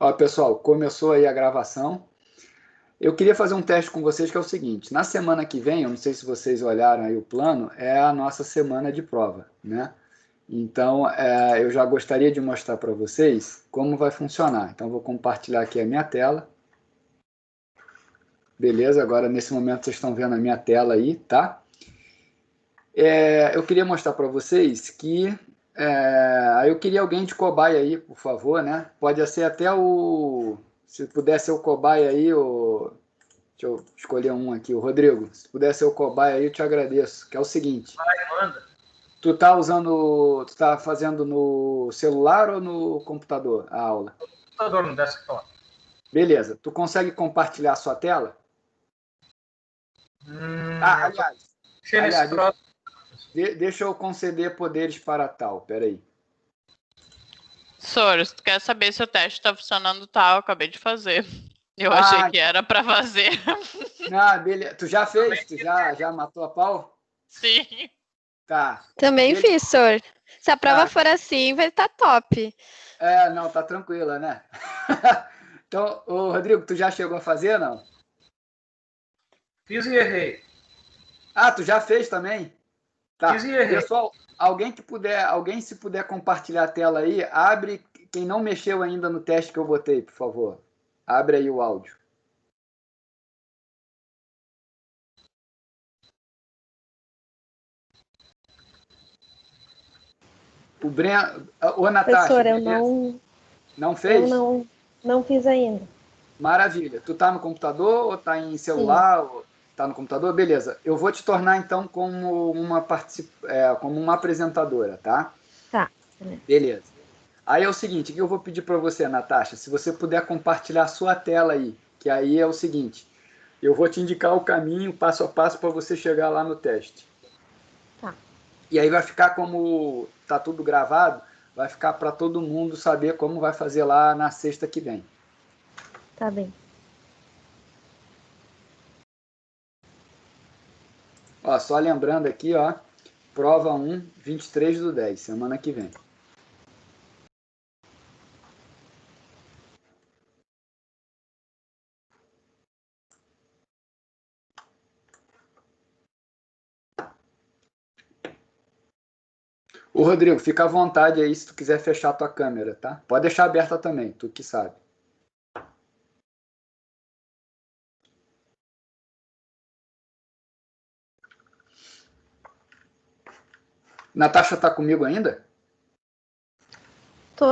Ó, pessoal, começou aí a gravação. Eu queria fazer um teste com vocês que é o seguinte: na semana que vem, eu não sei se vocês olharam aí o plano, é a nossa semana de prova, né? Então, eu já gostaria de mostrar para vocês como vai funcionar. Então, vou compartilhar aqui a minha tela. Beleza, agora nesse momento vocês estão vendo a minha tela aí, tá? Eu queria mostrar para vocês que eu queria alguém de cobaia aí, por favor, né? Pode ser até o... Se puder ser o cobaia aí, deixa eu escolher um aqui, o Rodrigo. Se puder ser o cobaia aí, eu te agradeço. Que é o seguinte: Vai, manda. Tu tá fazendo no celular ou no computador a aula? Computador no desktop. Beleza. Tu consegue compartilhar a sua tela? Aliás, deixa eu conceder poderes para tal. Peraí. Soro, se tu quer saber se o teste tá funcionando tal, eu acabei de fazer. Eu achei que era para fazer. Beleza. Tu já fez? Tu já matou a pau? Sim. Tá. Também fiz, Sor. Se a prova for assim, vai estar top. Não, tá tranquila, né? Então, ô, Rodrigo, tu já chegou a fazer, não? Fiz e errei. Tu já fez também? Tá. Fiz e errei. Pessoal, alguém se puder compartilhar a tela aí, abre, quem não mexeu ainda no teste que eu botei, por favor. Abre aí o áudio. O Breno... Ô, Natasha, professora, eu não fez? Eu não fiz ainda. Maravilha. Tu tá no computador ou tá em celular? Ou tá no computador? Beleza. Eu vou te tornar, então, como uma apresentadora, tá? Tá. Beleza. Aí é o seguinte, o que eu vou pedir para você, Natasha? Se você puder compartilhar a sua tela aí, que aí é o seguinte, eu vou te indicar o caminho, passo a passo, para você chegar lá no teste. Tá. E aí vai ficar, como tá tudo gravado, vai ficar para todo mundo saber como vai fazer lá na sexta que vem. Tá bem. Ó, só lembrando aqui, ó, prova 1, 23/10, semana que vem. Ô, Rodrigo, fica à vontade aí se tu quiser fechar a tua câmera, tá? Pode deixar aberta também, tu que sabe. Natasha tá comigo ainda? Tô.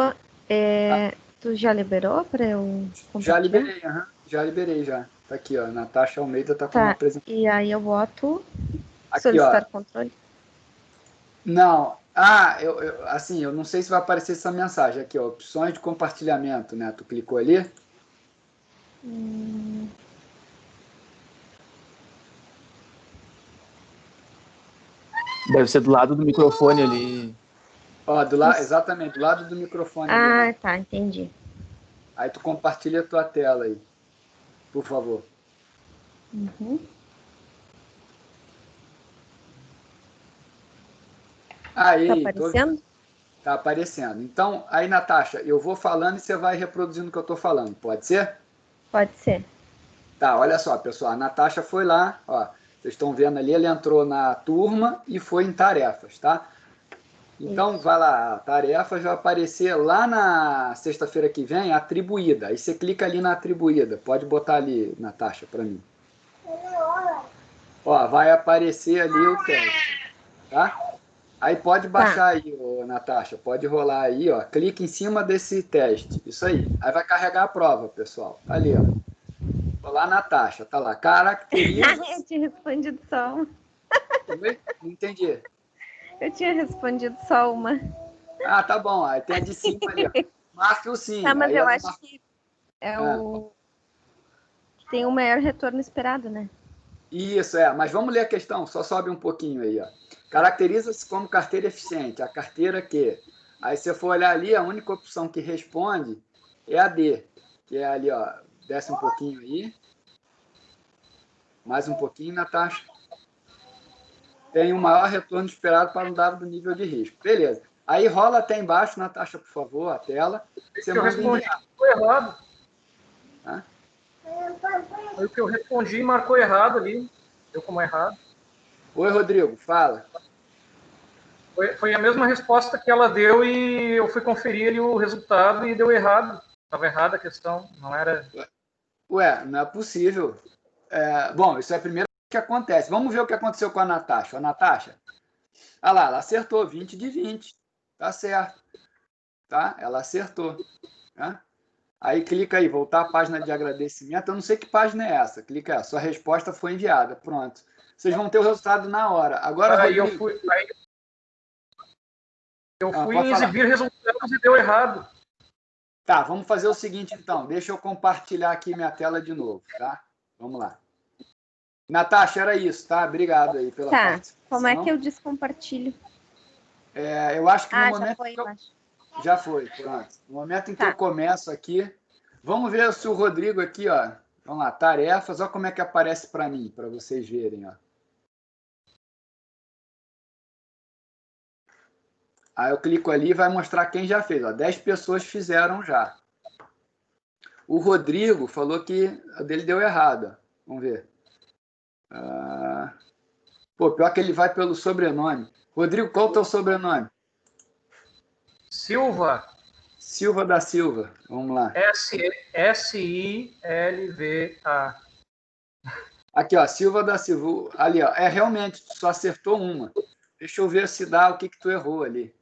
Tu já liberou para eu Já liberei, já liberei já. Tá aqui, ó, Natasha Almeida tá com uma apresentação. E aí eu boto Aqui, solicitar ó. controle? Não, eu não sei se vai aparecer essa mensagem aqui, ó, opções de compartilhamento, né? Tu clicou ali? Deve ser do lado do microfone ali. Ó, exatamente, do lado do microfone. Ali, tá, entendi. Aí tu compartilha a tua tela aí, por favor. Aí, tá aparecendo? Tá aparecendo. Então, aí, Natasha, eu vou falando e você vai reproduzindo o que eu tô falando, pode ser? Pode ser. Tá, olha só, pessoal, a Natasha foi lá, ó, vocês estão vendo ali, ela entrou na turma e foi em tarefas, tá? Então, vai lá, tarefas vai aparecer lá na sexta-feira que vem, atribuída. Aí você clica ali na atribuída. Pode botar ali, Natasha, para mim. Ó, vai aparecer ali o teste, tá? Aí pode baixar aí, Natasha, pode rolar aí, ó. Clica em cima desse teste, isso aí. Aí vai carregar a prova, pessoal. Tá ali, ó. Olá, Natasha, tá lá. Caracteriza... Eu tinha respondido só uma. Não entendi. Eu tinha respondido só uma. Tá bom. Aí tem a de cima ali, ó. Marque o sim. Tá, mas aí eu acho que é o que tem o maior retorno esperado, né? Isso, mas vamos ler a questão, só sobe um pouquinho aí, ó. Caracteriza-se como carteira eficiente. A carteira que... Aí se você for olhar ali, a única opção que responde é a D, que é ali, ó. Desce um pouquinho aí. Mais um pouquinho, Natasha. Tem o maior retorno esperado para um dado nível de risco. Beleza. Aí rola até embaixo, Natasha, por favor, a tela. Você Eu manda respondi, enviar. marcou errado. Hã? Foi o que eu respondi e marcou errado ali. Deu como errado. Oi, Rodrigo, fala. Foi a mesma resposta que ela deu e eu fui conferir ali o resultado e deu errado. Estava errada a questão, não era... Ué, não é possível. Bom, isso é a primeira vez que acontece. Vamos ver o que aconteceu com a Natasha. A Natasha, olha lá, ela acertou 20 de 20. Tá certo. Tá? Ela acertou. Tá? Aí clica aí, voltar à página de agradecimento. Eu não sei que página é essa. Clica aí, sua resposta foi enviada. Pronto. Vocês vão ter o resultado na hora. Agora, Aí Rodrigo... eu fui pode falar. exibir resultados e deu errado. Tá, vamos fazer o seguinte, então. Deixa eu compartilhar aqui minha tela de novo, tá? Vamos lá. Natasha, era isso, tá? Obrigado aí pela Tá, participação. como é que eu descompartilho? Eu acho que no Já momento... foi, eu acho. Já foi, pronto. No momento em que Tá. eu começo aqui... Vamos ver se o Rodrigo aqui, ó... Vamos lá, tarefas. Olha como é que aparece para mim, para vocês verem, ó. Aí eu clico ali e vai mostrar quem já fez. Ó, 10 pessoas fizeram já. O Rodrigo falou que a dele deu errado. Vamos ver. Pior que ele vai pelo sobrenome. Rodrigo, qual é o teu sobrenome? Silva. Silva da Silva. Vamos lá. S-I-L-V-A. Aqui, ó, Silva da Silva. Ali, ó. Realmente, tu só acertou uma. Deixa eu ver se dá o que tu errou ali.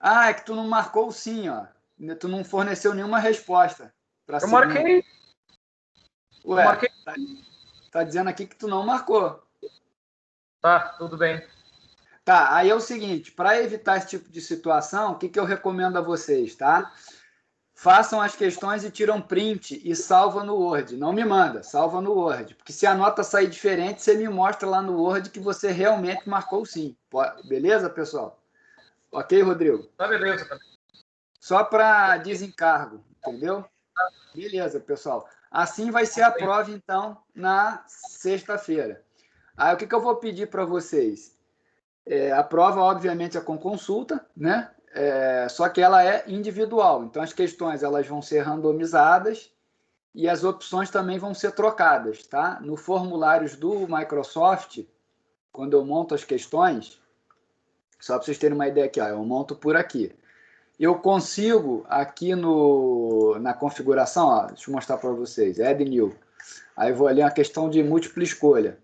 É que tu não marcou o sim, ó. Tu não forneceu nenhuma resposta. Eu marquei. Ué, Eu marquei. tá dizendo aqui que tu não marcou. Tá, tudo bem. Tá, aí é o seguinte, para evitar esse tipo de situação, o que eu recomendo a vocês, tá? Façam as questões e tiram print e salva no Word. Não me manda, salva no Word. Porque se a nota sair diferente, você me mostra lá no Word que você realmente marcou sim. Beleza, pessoal? Ok, Rodrigo? Tá, beleza. Tá. Só para desencargo, entendeu? Beleza, pessoal. Assim vai ser a prova, então, na sexta-feira. Aí, o que eu vou pedir para vocês? A prova, obviamente, é com consulta, né? Só que ela é individual. Então, as questões elas vão ser randomizadas e as opções também vão ser trocadas, tá? No formulários do Microsoft, quando eu monto as questões, só para vocês terem uma ideia aqui, ó, eu monto por aqui. Eu consigo aqui na configuração, ó, deixa eu mostrar para vocês, Add New. Aí eu vou ali uma questão de múltipla escolha.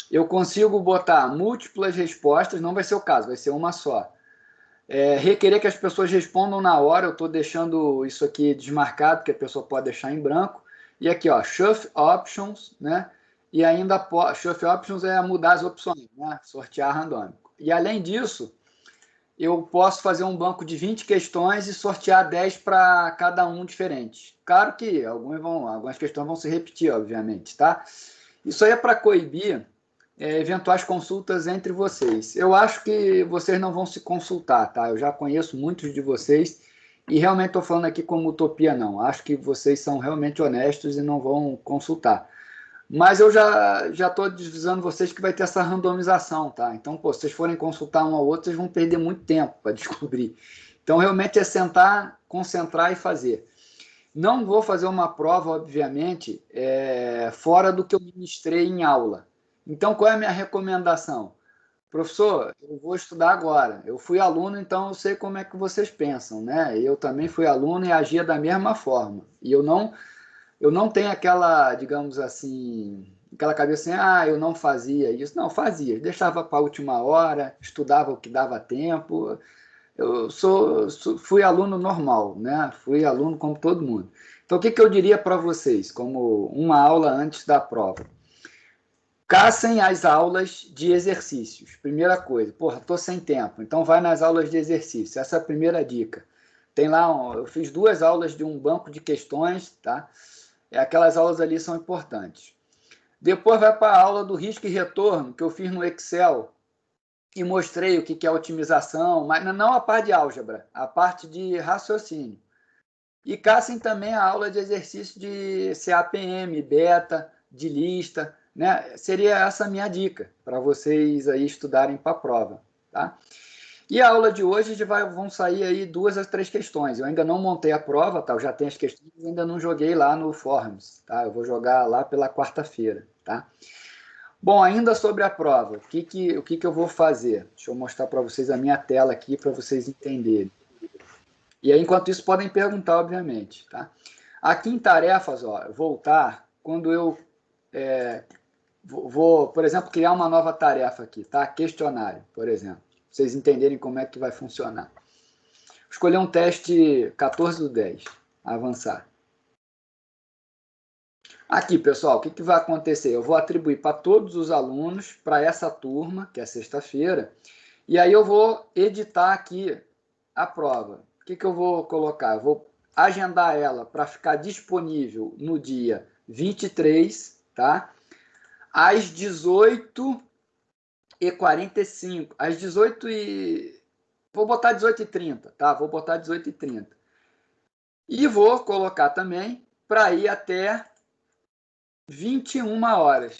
Eu consigo botar múltiplas respostas, não vai ser o caso, vai ser uma só. Requerer que as pessoas respondam na hora, eu estou deixando isso aqui desmarcado, que a pessoa pode deixar em branco. E aqui, ó, Shuffle Options, né? E ainda Shuffle Options é mudar as opções, né? Sortear randômico. E além disso, eu posso fazer um banco de 20 questões e sortear 10 para cada um diferente. Claro que algumas questões vão se repetir, obviamente, tá? Isso aí é para coibir eventuais consultas entre vocês. Eu acho que vocês não vão se consultar, tá? Eu já conheço muitos de vocês e realmente estou falando aqui como utopia, não. Acho que vocês são realmente honestos e não vão consultar. Mas eu já estou avisando vocês que vai ter essa randomização, tá? Então, se vocês forem consultar um ao outro, vocês vão perder muito tempo para descobrir. Então, realmente é sentar, concentrar e fazer. Não vou fazer uma prova, obviamente, fora do que eu ministrei em aula. Então, qual é a minha recomendação? Professor, eu vou estudar agora. Eu fui aluno, então eu sei como é que vocês pensam, né? Eu também fui aluno e agia da mesma forma. E eu não tenho aquela, digamos assim, aquela cabeça assim, eu não fazia isso. Não, fazia. Deixava para a última hora, estudava o que dava tempo. Eu fui aluno normal, né? Fui aluno como todo mundo. Então, o que eu diria para vocês, como uma aula antes da prova? Caçem as aulas de exercícios. Primeira coisa, estou sem tempo, então vai nas aulas de exercício. Essa é a primeira dica. Tem lá, eu fiz 2 aulas de um banco de questões, tá? Aquelas aulas ali são importantes. Depois vai para a aula do risco e retorno, que eu fiz no Excel, e mostrei o que é otimização, mas não a parte de álgebra, a parte de raciocínio. E caçem também a aula de exercício de CAPM, beta, de lista, né? Seria essa a minha dica para vocês aí estudarem para a prova, tá? E a aula de hoje vão sair aí 2 a 3 questões. Eu ainda não montei a prova, tá? Eu já tenho as questões, ainda não joguei lá no Forms, tá? Eu vou jogar lá pela quarta-feira, tá? Bom, ainda sobre a prova, o que eu vou fazer? Deixa eu mostrar para vocês a minha tela aqui para vocês entenderem. E aí, enquanto isso, podem perguntar, obviamente, tá? Aqui em tarefas, ó, voltar, quando eu vou, por exemplo, criar uma nova tarefa aqui, tá? Questionário, por exemplo. Pra vocês entenderem como é que vai funcionar. Vou escolher um teste 14/10, avançar. Aqui, pessoal, o que vai acontecer? Eu vou atribuir para todos os alunos, para essa turma, que é sexta-feira, e aí eu vou editar aqui a prova. O que eu vou colocar? Eu vou agendar ela para ficar disponível no dia 23, tá? Às 18h45. Às 18 e... Vou botar 18h30, tá? Vou botar 18h30. E vou colocar também para ir até 21 horas,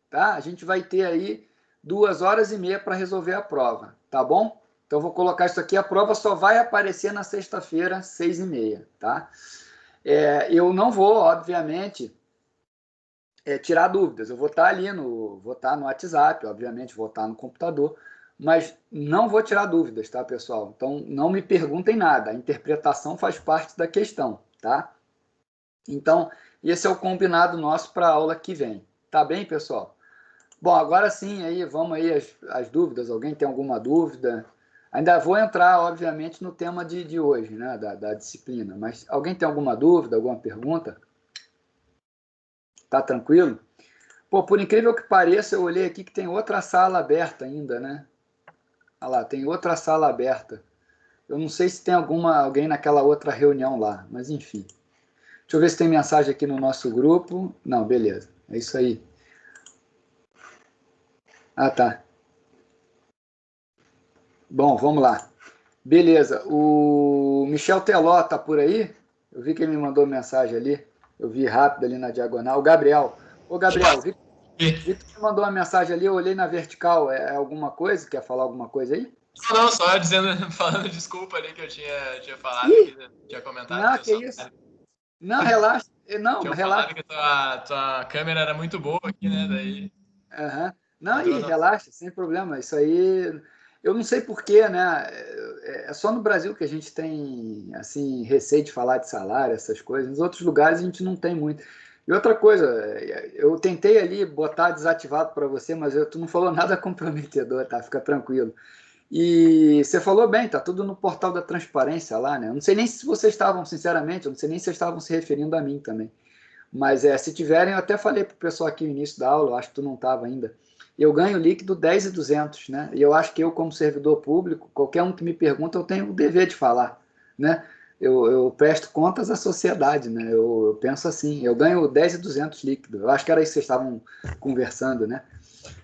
tá? A gente vai ter aí 2 horas e meia para resolver a prova, tá bom? Então, eu vou colocar isso aqui, a prova só vai aparecer na sexta-feira, 6h30, tá? Eu não vou, obviamente, tirar dúvidas. Eu vou estar ali, vou estar no WhatsApp, obviamente, vou estar no computador, mas não vou tirar dúvidas, tá, pessoal? Então, não me perguntem nada, a interpretação faz parte da questão, tá? Então, esse é o combinado nosso para a aula que vem. Tá bem, pessoal? Bom, agora sim, aí, vamos aí as dúvidas. Alguém tem alguma dúvida? Ainda vou entrar, obviamente, no tema de hoje, né, da disciplina. Mas alguém tem alguma dúvida, alguma pergunta? Tá tranquilo? Pô, por incrível que pareça, eu olhei aqui que tem outra sala aberta ainda, né? Olha lá, tem outra sala aberta. Eu não sei se tem alguém naquela outra reunião lá, mas enfim. Deixa eu ver se tem mensagem aqui no nosso grupo. Não, beleza. É isso aí. Ah, tá. Bom, vamos lá. Beleza. O Michel Teló tá por aí? Eu vi que ele me mandou mensagem ali. Eu vi rápido ali na diagonal. O Gabriel. Ô, Gabriel, vi que você mandou uma mensagem ali. Eu olhei na vertical. É alguma coisa? Quer falar alguma coisa aí? Não, só falando desculpa ali que eu tinha falado, tinha comentado. Não, que isso. Não, relaxa. Não, tinha relaxa. falado que tua câmera era muito boa aqui, né? Daí... Uhum. Não, aí, relaxa, sem problema. Isso aí, eu não sei porquê, né? É só no Brasil que a gente tem, assim, receio de falar de salário, essas coisas. Nos outros lugares a gente não tem muito. E outra coisa, eu tentei ali botar desativado para você, mas tu não falou nada comprometedor, tá? Fica tranquilo. E você falou bem, tá tudo no portal da transparência lá, né? Eu não sei nem se vocês estavam, sinceramente, eu não sei nem se vocês estavam se referindo a mim também. Mas se tiverem, eu até falei para o pessoal aqui no início da aula, eu acho que tu não estava ainda. Eu ganho líquido 10.200, né? E eu acho que eu, como servidor público, qualquer um que me pergunta, eu tenho o dever de falar, né? Eu presto contas à sociedade, né? Eu penso assim, eu ganho 10.200 líquido. Eu acho que era isso que vocês estavam conversando, né?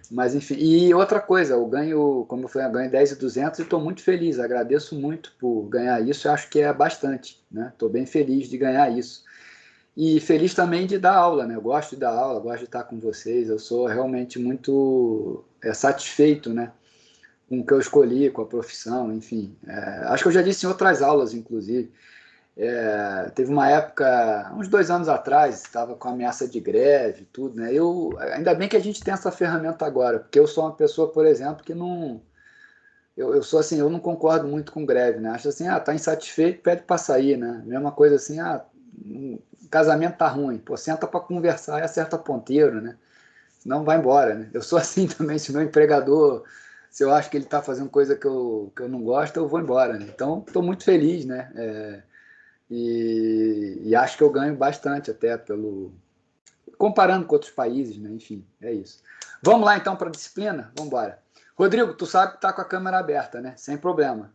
Mas, enfim, e outra coisa, eu ganho, como eu falei, eu ganho 10.200 e estou muito feliz, agradeço muito por ganhar isso, eu acho que é bastante, né? Estou bem feliz de ganhar isso. E feliz também de dar aula, né? Eu gosto de dar aula, gosto de estar com vocês, eu sou realmente muito satisfeito, né? Com o que eu escolhi, com a profissão, enfim. Acho que eu já disse em outras aulas, inclusive. Teve uma época, uns 2 anos atrás, estava com ameaça de greve, tudo, né? Ainda bem que a gente tem essa ferramenta agora, porque eu sou uma pessoa, por exemplo, que não... Eu sou assim, eu não concordo muito com greve, né? Acho assim, tá insatisfeito, pede para sair, né? Mesma coisa assim, o casamento tá ruim, pô, senta para conversar e acerta ponteiro, né? Senão vai embora, né? Eu sou assim também, se o meu empregador, se eu acho que ele está fazendo coisa que eu não gosto, eu vou embora, né? Então, estou muito feliz, né? E acho que eu ganho bastante até comparando com outros países, né? Enfim, é isso. Vamos lá então para a disciplina? Vamos embora. Rodrigo, tu sabe que tá com a câmera aberta, né? Sem problema.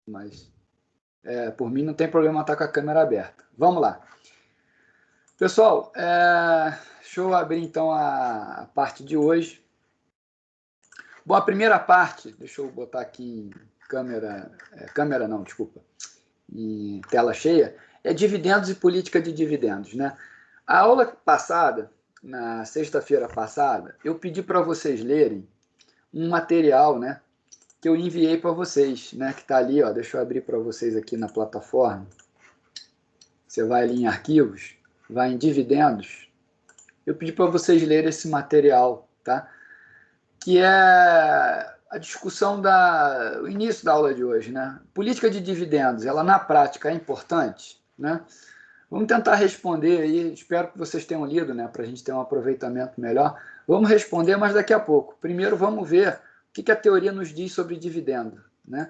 Mas por mim não tem problema estar com a câmera aberta. Vamos lá. Pessoal, deixa eu abrir então a parte de hoje. Bom, a primeira parte, deixa eu botar aqui em câmera não, desculpa, em tela cheia, é dividendos e política de dividendos, né? A aula passada, na sexta-feira passada, eu pedi para vocês lerem um material, né, que eu enviei para vocês, né? Que está ali, ó, deixa eu abrir para vocês aqui na plataforma. Você vai ali em arquivos, vai em dividendos. Eu pedi para vocês lerem esse material, tá? Que é a discussão o início da aula de hoje, né? Política de dividendos, ela na prática é importante, né? Vamos tentar responder aí, espero que vocês tenham lido, né, para a gente ter um aproveitamento melhor. Vamos responder, mas daqui a pouco. Primeiro vamos ver o que a teoria nos diz sobre dividendo, né?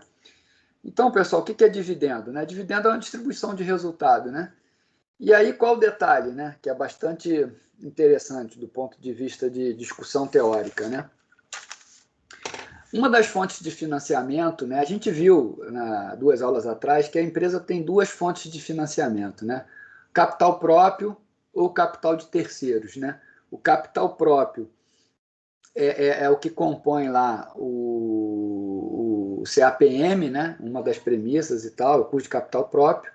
Então, pessoal, o que é dividendo, né? Dividendo é uma distribuição de resultado, né? E aí qual o detalhe, né, que é bastante interessante do ponto de vista de discussão teórica, né? Uma das fontes de financiamento, né, a gente viu 2 aulas atrás que a empresa tem 2 fontes de financiamento, né? Capital próprio ou capital de terceiros, né? O capital próprio é o que compõe lá o CAPM, né? Uma das premissas e tal, o custo de capital próprio.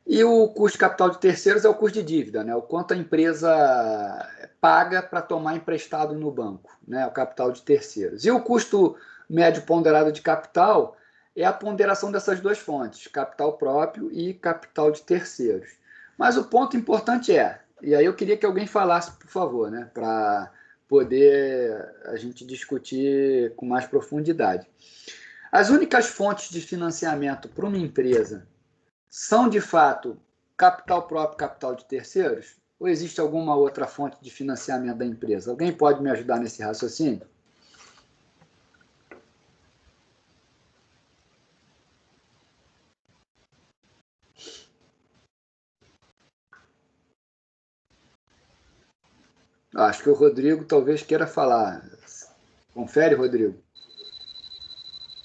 E o custo de capital de terceiros é o custo de dívida, né? O quanto a empresa paga para tomar emprestado no banco, né? O capital de terceiros. E o custo médio ponderado de capital é a ponderação dessas 2 fontes, capital próprio e capital de terceiros. Mas o ponto importante e aí eu queria que alguém falasse, por favor, né? Para poder a gente discutir com mais profundidade. As únicas fontes de financiamento para uma empresa são, de fato, capital próprio, capital de terceiros? Ou existe alguma outra fonte de financiamento da empresa? Alguém pode me ajudar nesse raciocínio? Acho que o Rodrigo talvez queira falar. Confere, Rodrigo.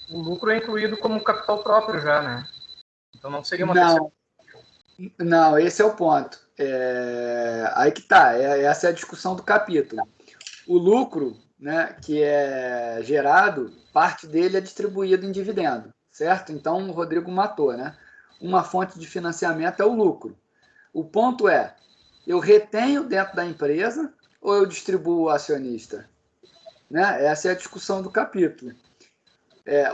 O lucro é incluído como capital próprio já, né? Então não seria uma Não, esse é o ponto. Aí que está, essa é a discussão do capítulo. O lucro, né, que é gerado, parte dele é distribuído em dividendo, certo? Então o Rodrigo matou, né? Uma fonte de financiamento é o lucro. O ponto é, eu retenho dentro da empresa ou eu distribuo o acionista? Né? Essa é a discussão do capítulo.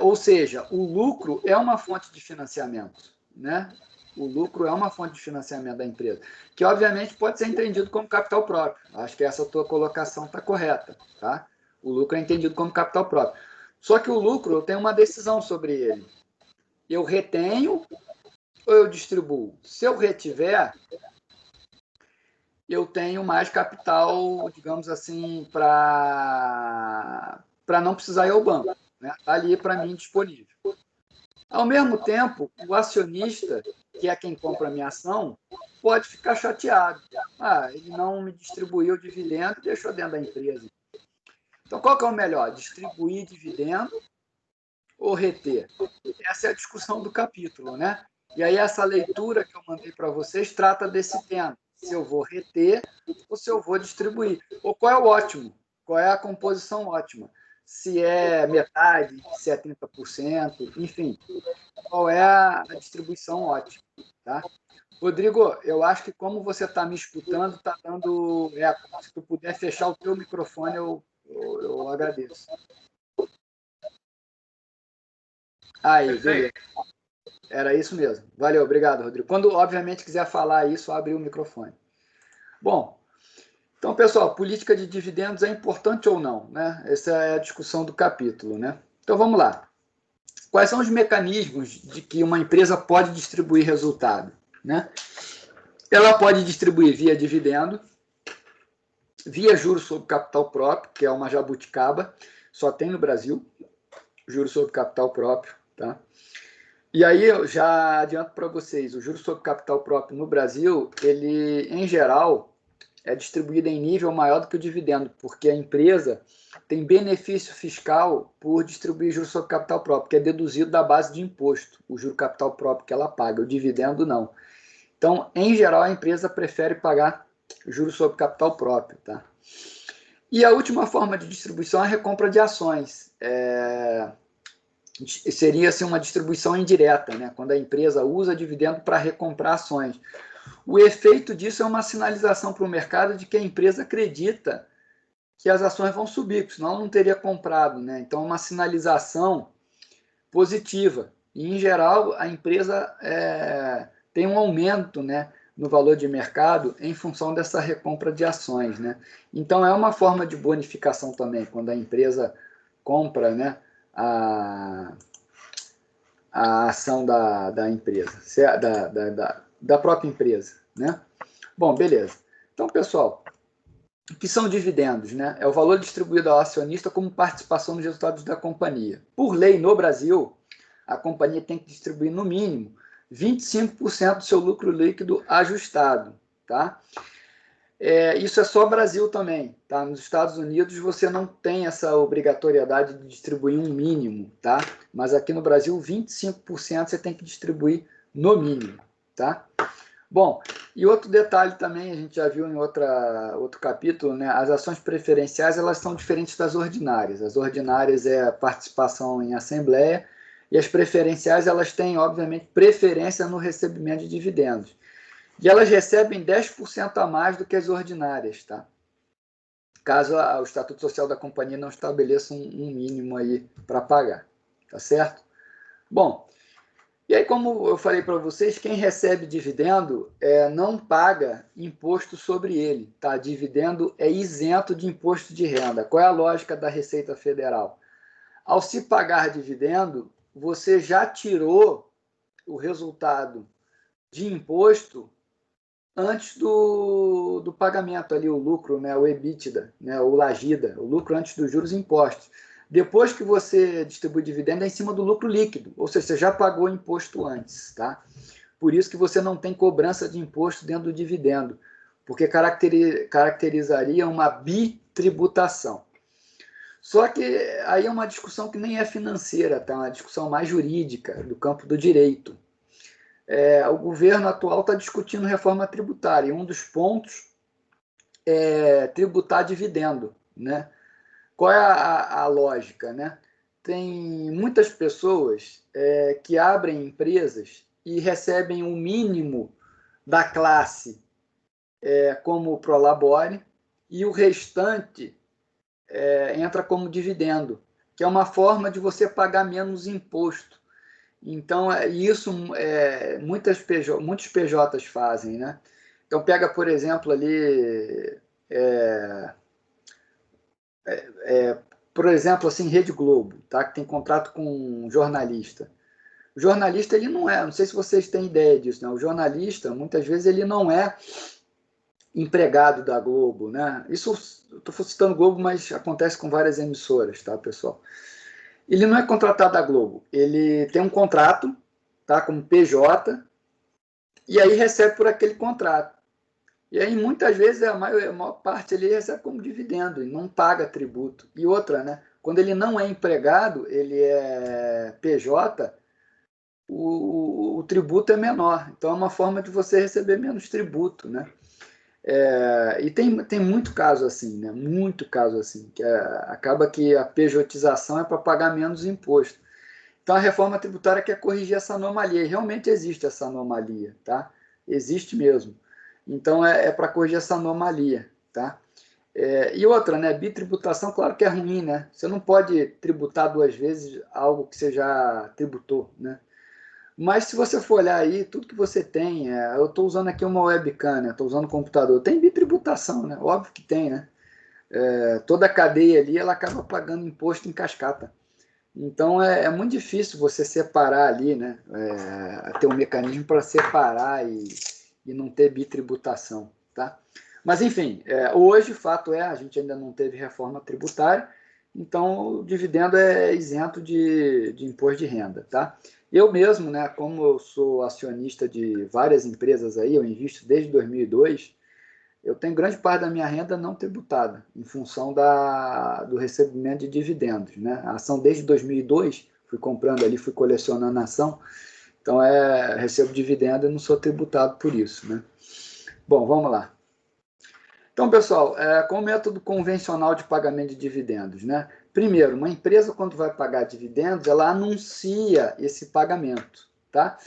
Ou seja, o lucro é uma fonte de financiamento, né? O lucro é uma fonte de financiamento da empresa, que obviamente pode ser entendido como capital próprio. Acho que essa tua colocação está correta, tá? O lucro é entendido como capital próprio. Só que o lucro, eu tenho uma decisão sobre ele. Eu retenho ou eu distribuo? Se eu retiver, eu tenho mais capital, digamos assim, para não precisar ir ao banco, né? Está ali para mim disponível. Ao mesmo tempo, o acionista, que é quem compra a minha ação, pode ficar chateado. Ele não me distribuiu o dividendo e deixou dentro da empresa. Então, qual que é o melhor? Distribuir dividendo ou reter? Essa é a discussão do capítulo, né? E aí essa leitura que eu mandei para vocês trata desse tema. Se eu vou reter ou se eu vou distribuir. Ou qual é o ótimo? Qual é a composição ótima? Se é metade, se é 30%, enfim. Qual é a distribuição ótima, tá? Rodrigo, eu acho que como você está me escutando, está dando eco. Se tu puder fechar o teu microfone, eu agradeço. Aí, beleza. Era isso mesmo. Valeu, obrigado, Rodrigo. Quando, obviamente, quiser falar isso, abre o microfone. Bom, então, pessoal, política de dividendos é importante ou não, né? Essa é a discussão do capítulo, né? Então, vamos lá. Quais são os mecanismos de que uma empresa pode distribuir resultado, né? Ela pode distribuir via dividendo, via juros sobre capital próprio, que é uma jabuticaba, só tem no Brasil, juros sobre capital próprio, tá? E aí eu já adianto para vocês, o juros sobre capital próprio no Brasil, ele, em geral, é distribuído em nível maior do que o dividendo, porque a empresa tem benefício fiscal por distribuir juros sobre capital próprio, que é deduzido da base de imposto, o juro capital próprio que ela paga, o dividendo não. Então, em geral, a empresa prefere pagar juros sobre capital próprio, tá? E a última forma de distribuição é a recompra de ações. Seria assim, uma distribuição indireta, né? Quando a empresa usa dividendo para recomprar ações. O efeito disso é uma sinalização para o mercado de que a empresa acredita que as ações vão subir, porque senão não teria comprado, né? Então, é uma sinalização positiva. E, em geral, a empresa tem um aumento, né, no valor de mercado em função dessa recompra de ações, né? Então, é uma forma de bonificação também, quando a empresa compra, né, a ação da empresa, da própria empresa, né? Bom, beleza. Então, pessoal, o que são dividendos, né? É o valor distribuído ao acionista como participação nos resultados da companhia. Por lei, no Brasil, a companhia tem que distribuir, no mínimo, 25% do seu lucro líquido ajustado, tá? Isso é só Brasil também, tá? Nos Estados Unidos você não tem essa obrigatoriedade de distribuir um mínimo, tá? Mas aqui no Brasil 25% você tem que distribuir no mínimo, tá? Bom, e outro detalhe também, a gente já viu em outro capítulo, né? As ações preferenciais, elas são diferentes das ordinárias. As ordinárias é a participação em assembleia e as preferenciais, elas têm, obviamente, preferência no recebimento de dividendos. E elas recebem 10% a mais do que as ordinárias, tá? Caso o Estatuto Social da Companhia não estabeleça um mínimo aí para pagar, tá certo? Bom, e aí, como eu falei para vocês, quem recebe dividendo não paga imposto sobre ele, tá? Dividendo é isento de imposto de renda. Qual é a lógica da Receita Federal? Ao se pagar dividendo, você já tirou o resultado de imposto antes do pagamento ali, o lucro, né, o EBITDA, né, o LAGIDA, o lucro antes dos juros e impostos. Depois que você distribui dividendo, é em cima do lucro líquido, ou seja, você já pagou imposto antes, tá? Por isso que você não tem cobrança de imposto dentro do dividendo, porque caracterizaria uma bitributação. Só que aí é uma discussão que nem é financeira, tá? Uma discussão mais jurídica, do campo do direito. O governo atual está discutindo reforma tributária, e um dos pontos é tributar dividendo, né? Qual é a lógica, né? Tem muitas pessoas que abrem empresas e recebem o mínimo da classe como prolabore e o restante entra como dividendo, que é uma forma de você pagar menos imposto. Então, isso muitos PJs fazem, né? Então, pega, por exemplo, ali... por exemplo, assim, Rede Globo, tá? Que tem contrato com um jornalista. O jornalista, ele não sei se vocês têm ideia disso, né? O jornalista, muitas vezes, ele não é empregado da Globo, né? Isso, eu estou citando Globo, mas acontece com várias emissoras, tá, pessoal? Ele não é contratado da Globo, ele tem um contrato, tá, como PJ, e aí recebe por aquele contrato. E aí, muitas vezes, a maior parte ele recebe como dividendo e não paga tributo. E outra, né? Quando ele não é empregado, ele é PJ, o tributo é menor. Então, é uma forma de você receber menos tributo, né? E tem muito caso assim, né? Muito caso assim, que acaba que a pejotização é para pagar menos imposto. Então, a reforma tributária quer corrigir essa anomalia. E realmente existe essa anomalia, tá? Existe mesmo. Então, é para corrigir essa anomalia, tá? E outra, né? Bitributação, claro que é ruim, né? Você não pode tributar duas vezes algo que você já tributou, né? Mas se você for olhar aí, tudo que você tem, eu estou usando aqui uma webcam, né? Estou usando um computador, tem bitributação, né? Óbvio que tem, né? Toda a cadeia ali, ela acaba pagando imposto em cascata. Então, é muito difícil você separar ali, né? Ter um mecanismo para separar e não ter bitributação, tá? Mas, enfim, hoje o fato a gente ainda não teve reforma tributária, então o dividendo é isento de imposto de renda, tá? Eu mesmo, né, como eu sou acionista de várias empresas aí, eu invisto desde 2002, eu tenho grande parte da minha renda não tributada, em função do recebimento de dividendos, né? A ação desde 2002, fui comprando ali, fui colecionando a ação, então recebo dividendo e não sou tributado por isso, né? Bom, vamos lá. Então, pessoal, com o método convencional de pagamento de dividendos, né? Primeiro, uma empresa, quando vai pagar dividendos, ela anuncia esse pagamento, tá?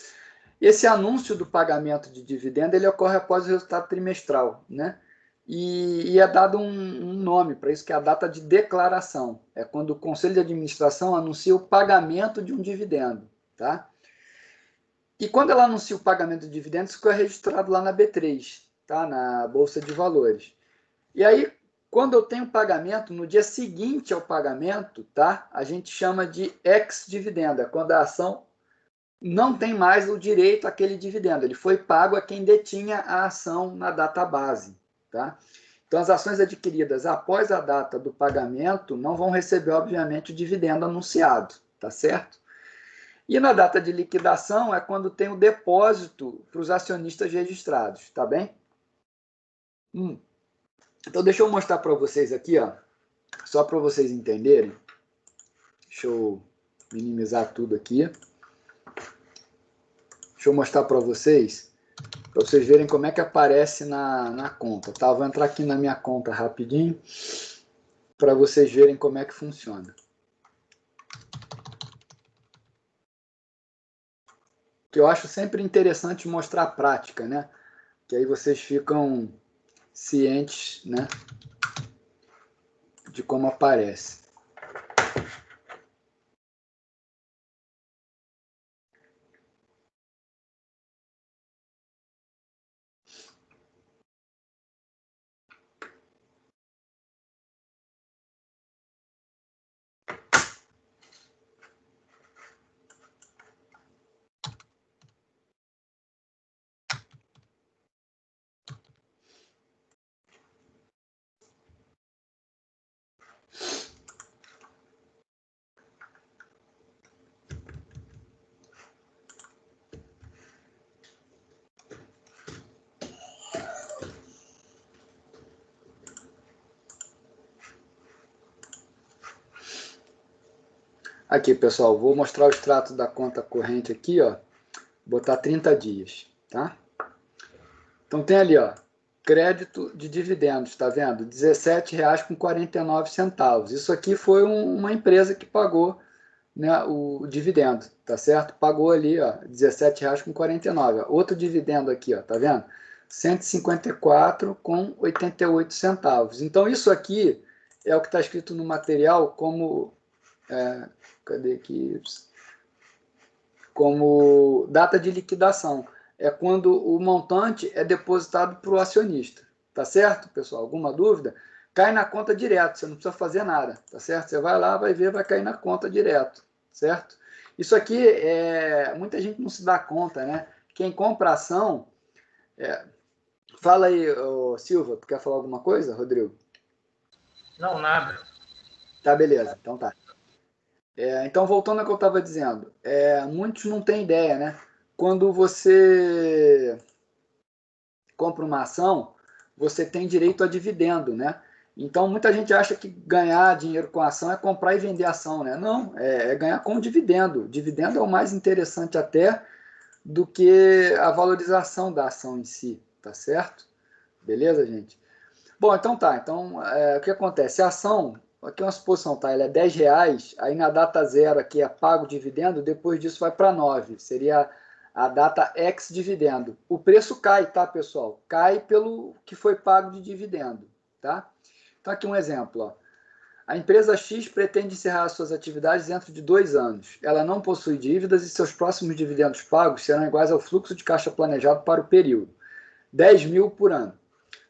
Esse anúncio do pagamento de dividendo, ele ocorre após o resultado trimestral, né? e é dado um nome para isso, que é a data de declaração. É quando o Conselho de Administração anuncia o pagamento de um dividendo. Tá? E quando ela anuncia o pagamento de dividendos, isso fica registrado lá na B3, tá? Na Bolsa de Valores. E aí, quando eu tenho pagamento, no dia seguinte ao pagamento, tá? A gente chama de ex-dividendo, é quando a ação não tem mais o direito àquele dividendo. Ele foi pago a quem detinha a ação na data base. Tá? Então, as ações adquiridas após a data do pagamento não vão receber, obviamente, o dividendo anunciado. Tá certo? E na data de liquidação é quando tem o depósito para os acionistas registrados. Tá bem? Então, deixa eu mostrar para vocês aqui, ó, só para vocês entenderem. Deixa eu minimizar tudo aqui. Deixa eu mostrar para vocês verem como é que aparece na conta. Tá? Vou entrar aqui na minha conta rapidinho, para vocês verem como é que funciona. Que eu acho sempre interessante mostrar a prática, né? Que aí vocês ficam cientes, né, de como aparece. Aqui, pessoal, vou mostrar o extrato da conta corrente aqui, ó. Botar 30 dias, tá? Então tem ali, ó, crédito de dividendos, tá vendo? R$17,49. Isso aqui foi uma empresa que pagou, né, o dividendo, tá certo? Pagou ali, ó, R$17,49. Outro dividendo aqui, ó, tá vendo? R$154,88. Então isso aqui é o que está escrito no material como cadê aqui? Como data de liquidação. É quando o montante é depositado para o acionista. Tá certo, pessoal? Alguma dúvida? Cai na conta direto, você não precisa fazer nada, tá certo? Você vai lá, vai ver, vai cair na conta direto, certo? Isso aqui, muita gente não se dá conta, né? Quem compra ação... Fala aí, Silva, tu quer falar alguma coisa, Rodrigo? Não, nada. Tá, beleza, então tá. Então, voltando ao que eu estava dizendo, muitos não têm ideia, né? Quando você compra uma ação, você tem direito a dividendo, né? Então, muita gente acha que ganhar dinheiro com a ação é comprar e vender ação, né? Não, é ganhar com dividendo. Dividendo é o mais interessante até do que a valorização da ação em si, tá certo? Beleza, gente? Bom, então tá. Então, o que acontece? A ação... Aqui é uma suposição, tá? Ela é R$10, aí na data zero aqui é pago o dividendo, depois disso vai para 9, seria a data ex-dividendo. O preço cai, tá, pessoal? Cai pelo que foi pago de dividendo, tá? Então aqui um exemplo, ó. A empresa X pretende encerrar suas atividades dentro de 2 anos. Ela não possui dívidas e seus próximos dividendos pagos serão iguais ao fluxo de caixa planejado para o período. 10 mil por ano.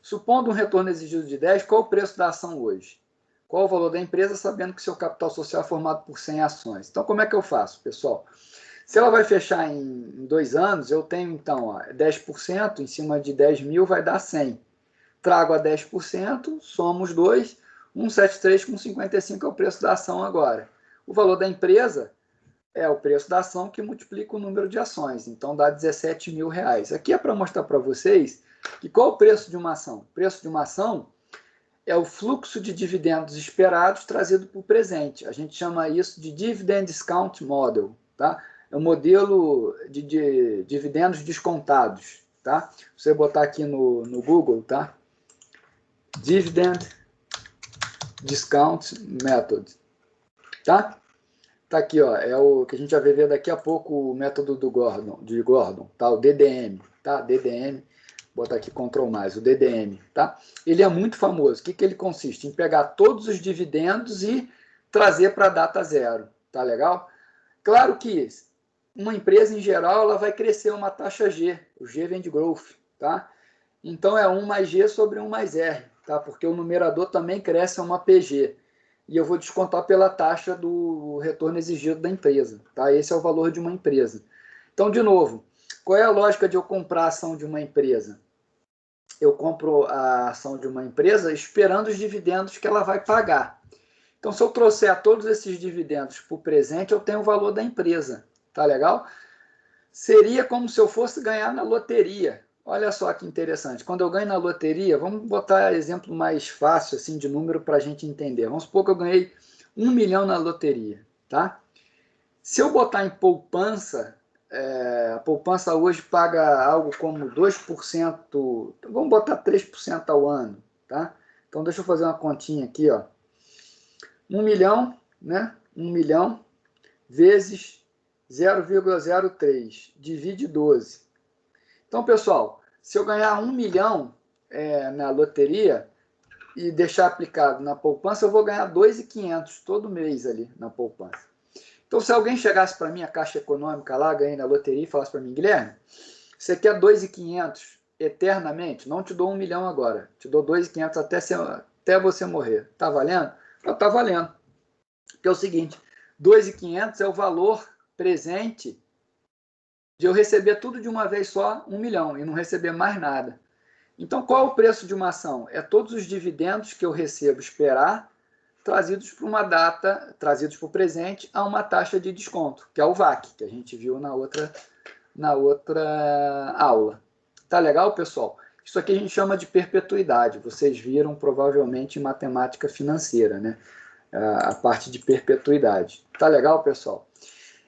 Supondo um retorno exigido de 10, qual o preço da ação hoje? Qual o valor da empresa, sabendo que seu capital social é formado por 100 ações? Então, como é que eu faço, pessoal? Se ela vai fechar em 2 anos, eu tenho, então, ó, 10%, em cima de 10 mil vai dar 100. Trago a 10%, somo os dois, 173,55 é o preço da ação agora. O valor da empresa é o preço da ação que multiplica o número de ações, então dá 17 mil reais. Aqui é para mostrar para vocês que qual o preço de uma ação? O preço de uma ação é o fluxo de dividendos esperados trazido para o presente. A gente chama isso de Dividend Discount Model, tá? É um modelo de dividendos descontados, tá? Você botar aqui no Google, tá? Dividend Discount Method, tá? Tá aqui, ó, é o que a gente vai ver daqui a pouco, o método de Gordon, tá? O DDM, tá? DDM, botar aqui Ctrl+, o DDM, tá? Ele é muito famoso. O que ele consiste? Em pegar todos os dividendos e trazer para a data zero, tá legal? Claro que uma empresa, em geral, ela vai crescer uma taxa G, o G vem de growth, tá? Então, é 1 mais G sobre 1 mais R, tá? Porque o numerador também cresce uma PG. E eu vou descontar pela taxa do retorno exigido da empresa, tá? Esse é o valor de uma empresa. Então, de novo, qual é a lógica de eu comprar a ação de uma empresa? Eu compro a ação de uma empresa esperando os dividendos que ela vai pagar. Então, se eu trouxer todos esses dividendos para o presente, eu tenho o valor da empresa. Tá legal? Seria como se eu fosse ganhar na loteria. Olha só que interessante. Quando eu ganho na loteria, vamos botar exemplo mais fácil assim de número para a gente entender. Vamos supor que eu ganhei 1 milhão na loteria. Tá? Se eu botar em poupança, a poupança hoje paga algo como 2%, vamos botar 3% ao ano. Tá? Então, deixa eu fazer uma continha aqui. Ó. 1 milhão, né? 1 milhão vezes 0,03, divide 12. Então, pessoal, se eu ganhar 1 milhão na loteria e deixar aplicado na poupança, eu vou ganhar 2.500 todo mês ali na poupança. Então, se alguém chegasse para mim, a Caixa Econômica lá, ganhei na loteria e falasse para mim, Guilherme, você quer 2.500 eternamente? Não te dou 1 milhão agora, te dou 2.500 até você morrer. Tá valendo? Não, tá valendo. Porque é o seguinte, 2.500 é o valor presente de eu receber tudo de uma vez só, 1 milhão, e não receber mais nada. Então, qual é o preço de uma ação? É todos os dividendos que eu recebo esperar, trazidos para uma data, trazidos para o presente, a uma taxa de desconto, que é o VAC, que a gente viu na outra aula. Tá legal, pessoal? Isso aqui a gente chama de perpetuidade. Vocês viram provavelmente em matemática financeira, né? A parte de perpetuidade. Tá legal, pessoal?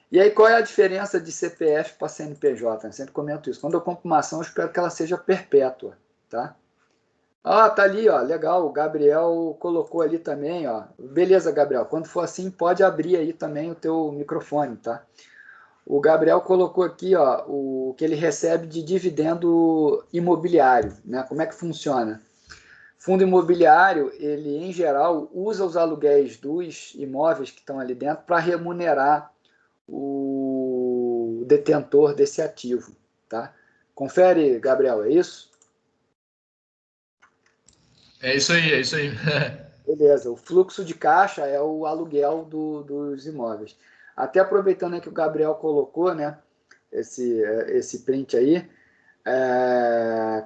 E aí, qual é a diferença de CPF para CNPJ? Eu sempre comento isso. Quando eu compro uma ação, eu espero que ela seja perpétua, tá? Ah, tá ali, ó, legal, o Gabriel colocou ali também, ó. Beleza, Gabriel, quando for assim, pode abrir aí também o teu microfone, tá? O Gabriel colocou aqui, ó, o que ele recebe de dividendo imobiliário, né? Como é que funciona? Fundo imobiliário, ele, em geral, usa os aluguéis dos imóveis que estão ali dentro para remunerar o detentor desse ativo, tá? Confere, Gabriel, é isso? É isso aí, é isso aí. Beleza, o fluxo de caixa é o aluguel dos imóveis. Até aproveitando aí que o Gabriel colocou, né, esse print aí,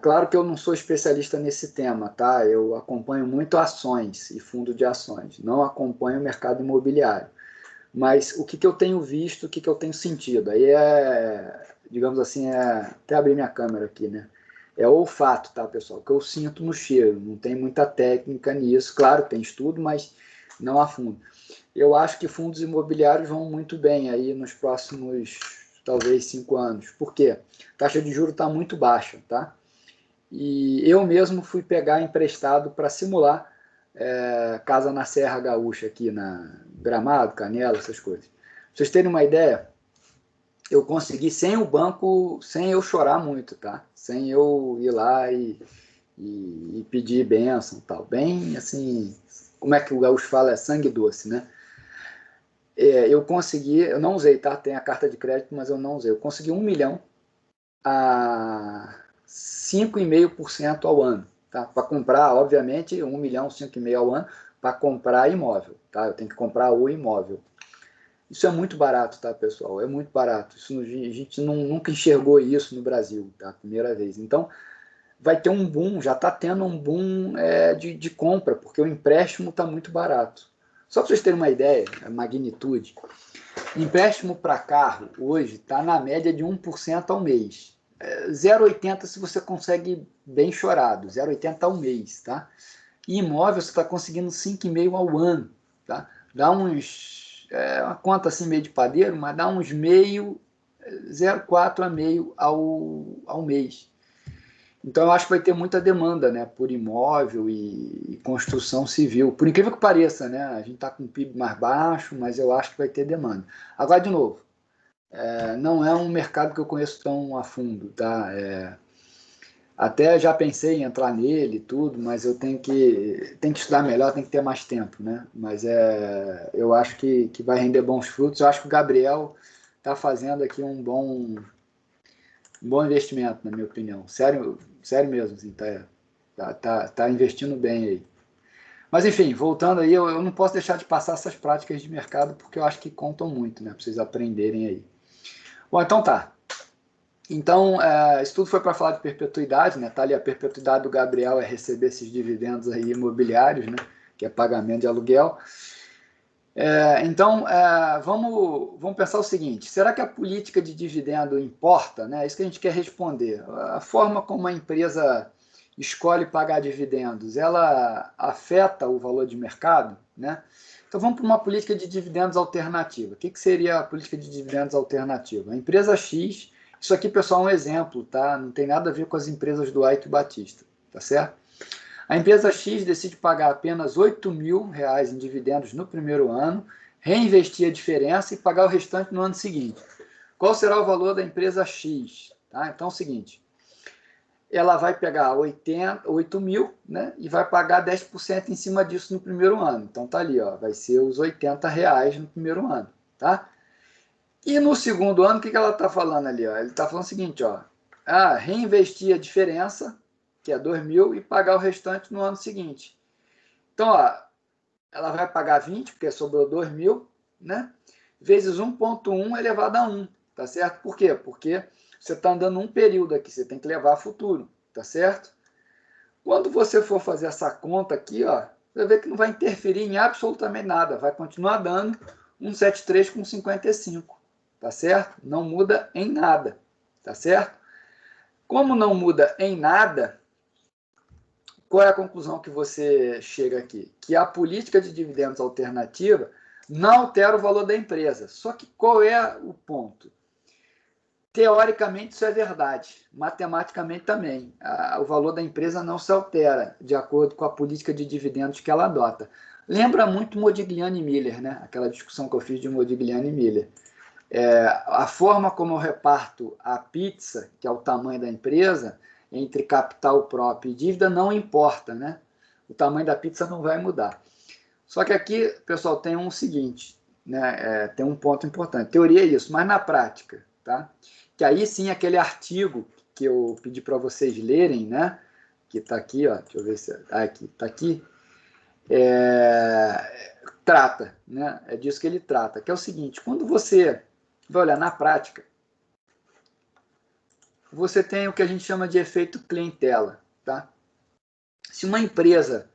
claro que eu não sou especialista nesse tema, tá? Eu acompanho muito ações e fundo de ações, não acompanho o mercado imobiliário. Mas o que eu tenho visto, o que eu tenho sentido, aí digamos assim, até abrir minha câmera aqui, né? É olfato, tá, pessoal? O que eu sinto no cheiro, não tem muita técnica nisso, claro, tem estudo, mas não a fundo. Eu acho que fundos imobiliários vão muito bem aí nos próximos, talvez, 5 anos. Por quê? A taxa de juros está muito baixa, tá? E eu mesmo fui pegar emprestado para simular casa na Serra Gaúcha, aqui na Gramado, Canela, essas coisas. Pra vocês terem uma ideia, eu consegui sem o banco, sem eu chorar muito, tá? Sem eu ir lá e pedir bênção e tal. Bem, assim, como é que o gaúcho fala? É sangue doce, né? Eu consegui, eu não usei, tá? Tem a carta de crédito, mas eu não usei. Eu consegui 1 milhão a 5,5% ao ano, tá? Para comprar, obviamente, 1 milhão, 5,5% ao ano, para comprar imóvel, tá? Eu tenho que comprar o imóvel. Isso é muito barato, tá, pessoal? É muito barato. Isso, a gente nunca enxergou isso no Brasil, tá? Primeira vez. Então, vai ter um boom, já está tendo um boom de compra, porque o empréstimo está muito barato. Só para vocês terem uma ideia, a magnitude. Empréstimo para carro, hoje, está na média de 1% ao mês. 0,80 se você consegue bem chorado, 0,80 ao mês, tá? E imóvel, você está conseguindo 5,5 ao ano, tá? Dá uns, uma conta assim meio de padeiro, mas dá uns meio, 0,4 a meio ao mês. Então, eu acho que vai ter muita demanda, né, por imóvel e construção civil. Por incrível que pareça, né, a gente está com um PIB mais baixo, mas eu acho que vai ter demanda. Agora, de novo, não é um mercado que eu conheço tão a fundo, tá? Até já pensei em entrar nele e tudo, mas eu tenho que estudar melhor, tenho que ter mais tempo, né? Mas eu acho que vai render bons frutos. Eu acho que o Gabriel está fazendo aqui um bom investimento, na minha opinião. Sério, sério mesmo, assim, tá investindo bem aí. Mas, enfim, voltando aí, eu não posso deixar de passar essas práticas de mercado, porque eu acho que contam muito, né? Para vocês aprenderem aí. Bom, então tá. Então, isso tudo foi para falar de perpetuidade, né? Tá ali a perpetuidade do Gabriel é receber esses dividendos aí imobiliários, né? Que é pagamento de aluguel. Então, vamos pensar o seguinte: será que a política de dividendo importa, né? É isso que a gente quer responder. A forma como a empresa escolhe pagar dividendos, ela afeta o valor de mercado, né? Então, vamos para uma política de dividendos alternativa. O que seria a política de dividendos alternativa? A empresa X, isso aqui, pessoal, é um exemplo, tá? Não tem nada a ver com as empresas do Ike Batista, tá certo? A empresa X decide pagar apenas R$8.000 em dividendos no primeiro ano, reinvestir a diferença e pagar o restante no ano seguinte. Qual será o valor da empresa X? Tá? Então é o seguinte, ela vai pegar 8.000, né, e vai pagar 10% em cima disso no primeiro ano. Então tá ali, ó, vai ser os R$80 no primeiro ano. Tá? E no segundo ano, o que ela está falando ali? Ó? Ele está falando o seguinte, ó, reinvestir a diferença, que é 2.000, e pagar o restante no ano seguinte. Então, ó, ela vai pagar 20, porque sobrou 2.000, né? Vezes 1,1 elevado a 1, tá certo? Por quê? Porque você está andando um período aqui, você tem que levar a futuro, tá certo? Quando você for fazer essa conta aqui, ó, você vai ver que não vai interferir em absolutamente nada, vai continuar dando 173,55, tá certo? Não muda em nada, tá certo? Como não muda em nada, qual é a conclusão que você chega aqui? Que a política de dividendos alternativa não altera o valor da empresa. Só que qual é o ponto? Teoricamente isso é verdade, matematicamente também. O valor da empresa não se altera de acordo com a política de dividendos que ela adota. Lembra muito Modigliani e Miller, né? Aquela discussão que eu fiz de Modigliani e Miller. A forma como eu reparto a pizza, que é o tamanho da empresa, entre capital próprio e dívida, não importa, né? O tamanho da pizza não vai mudar. Só que aqui, pessoal, tem um seguinte, né? Tem um ponto importante. Teoria é isso, mas na prática, tá? Que aí sim aquele artigo que eu pedi para vocês lerem, né? Que está aqui, ó. Deixa eu ver se está aqui. Trata, né? É disso que ele trata. Que é o seguinte: quando você vai olhar na prática, você tem o que a gente chama de efeito clientela, tá? Se uma empresa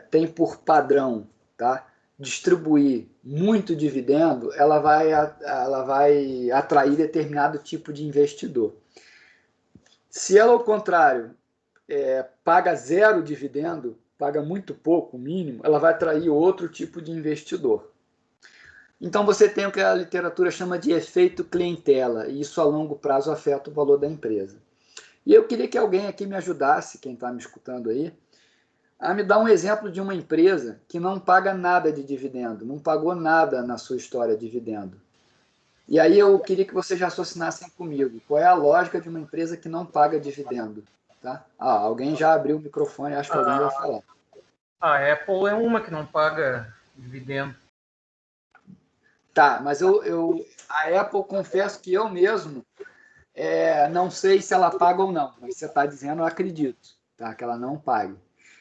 tem por padrão, tá, distribuir muito dividendo, ela vai atrair determinado tipo de investidor. Se ela, ao contrário, paga zero dividendo, paga muito pouco, mínimo, ela vai atrair outro tipo de investidor. Então você tem o que a literatura chama de efeito clientela, e isso a longo prazo afeta o valor da empresa. E eu queria que alguém aqui me ajudasse, quem está me escutando aí, a me dar um exemplo de uma empresa que não paga nada de dividendo, não pagou nada na sua história de dividendo. E aí eu queria que vocês já raciocinassem comigo. Qual é a lógica de uma empresa que não paga dividendo? Tá? Alguém já abriu o microfone, acho que alguém vai falar. A Apple é uma que não paga dividendo. Tá, mas a Apple, confesso que eu mesmo não sei se ela paga ou não, mas você está dizendo, eu acredito, tá, que ela não pague.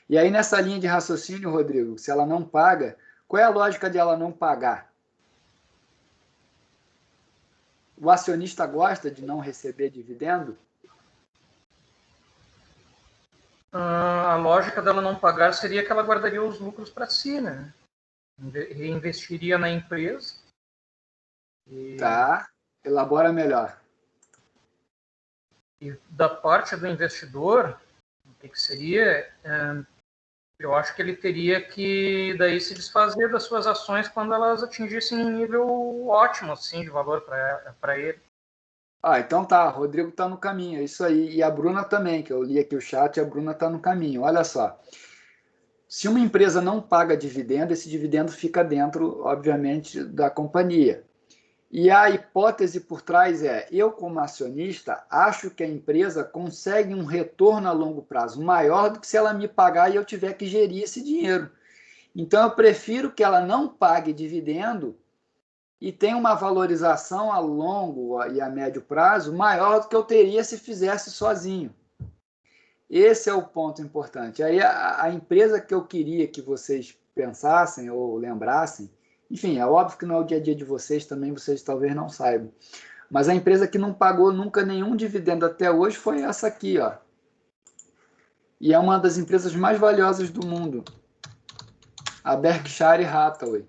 E aí, nessa linha de raciocínio, Rodrigo, se ela não paga, qual é a lógica de ela não pagar? O acionista gosta de não receber dividendo? A lógica dela não pagar seria que ela guardaria os lucros para si, né? Reinvestiria na empresa. Tá, elabora melhor. E da parte do investidor, o que seria? Eu acho que ele teria que daí se desfazer das suas ações quando elas atingissem um nível ótimo assim, de valor para ele. Então tá, o Rodrigo tá no caminho, é isso aí. E a Bruna também, que eu li aqui o chat, a Bruna tá no caminho. Olha só, se uma empresa não paga dividendo, esse dividendo fica dentro, obviamente, da companhia. E a hipótese por trás é, eu como acionista, acho que a empresa consegue um retorno a longo prazo maior do que se ela me pagar e eu tiver que gerir esse dinheiro. Então, eu prefiro que ela não pague dividendo e tenha uma valorização a longo e a médio prazo maior do que eu teria se fizesse sozinho. Esse é o ponto importante. Aí, a empresa que eu queria que vocês pensassem ou lembrassem, enfim, é óbvio que não é o dia a dia de vocês, também vocês talvez não saibam, mas a empresa que não pagou nunca nenhum dividendo até hoje foi essa aqui, ó. E é uma das empresas mais valiosas do mundo, a Berkshire Hathaway,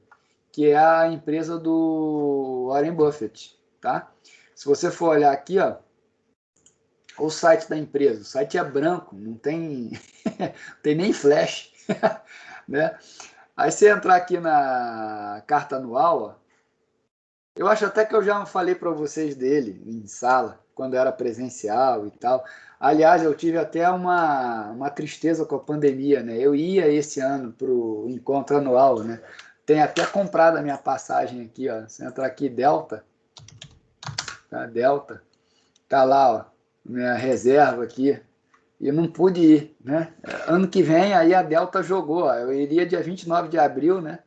que é a empresa do Warren Buffett, tá? Se você for olhar aqui, ó, o site da empresa, o site é branco, não tem, tem nem flash, né? Aí você entrar aqui na carta anual, ó, eu acho até que eu já falei para vocês dele em sala, quando era presencial e tal. Aliás, eu tive até uma tristeza com a pandemia, né? Eu ia esse ano para o encontro anual, né? Tem até comprado a minha passagem aqui, ó. Você entrar aqui, Delta, tá? Delta, tá lá, ó, minha reserva aqui. E eu não pude ir, né? Ano que vem, aí a Delta jogou, ó. Eu iria dia 29 de abril, né?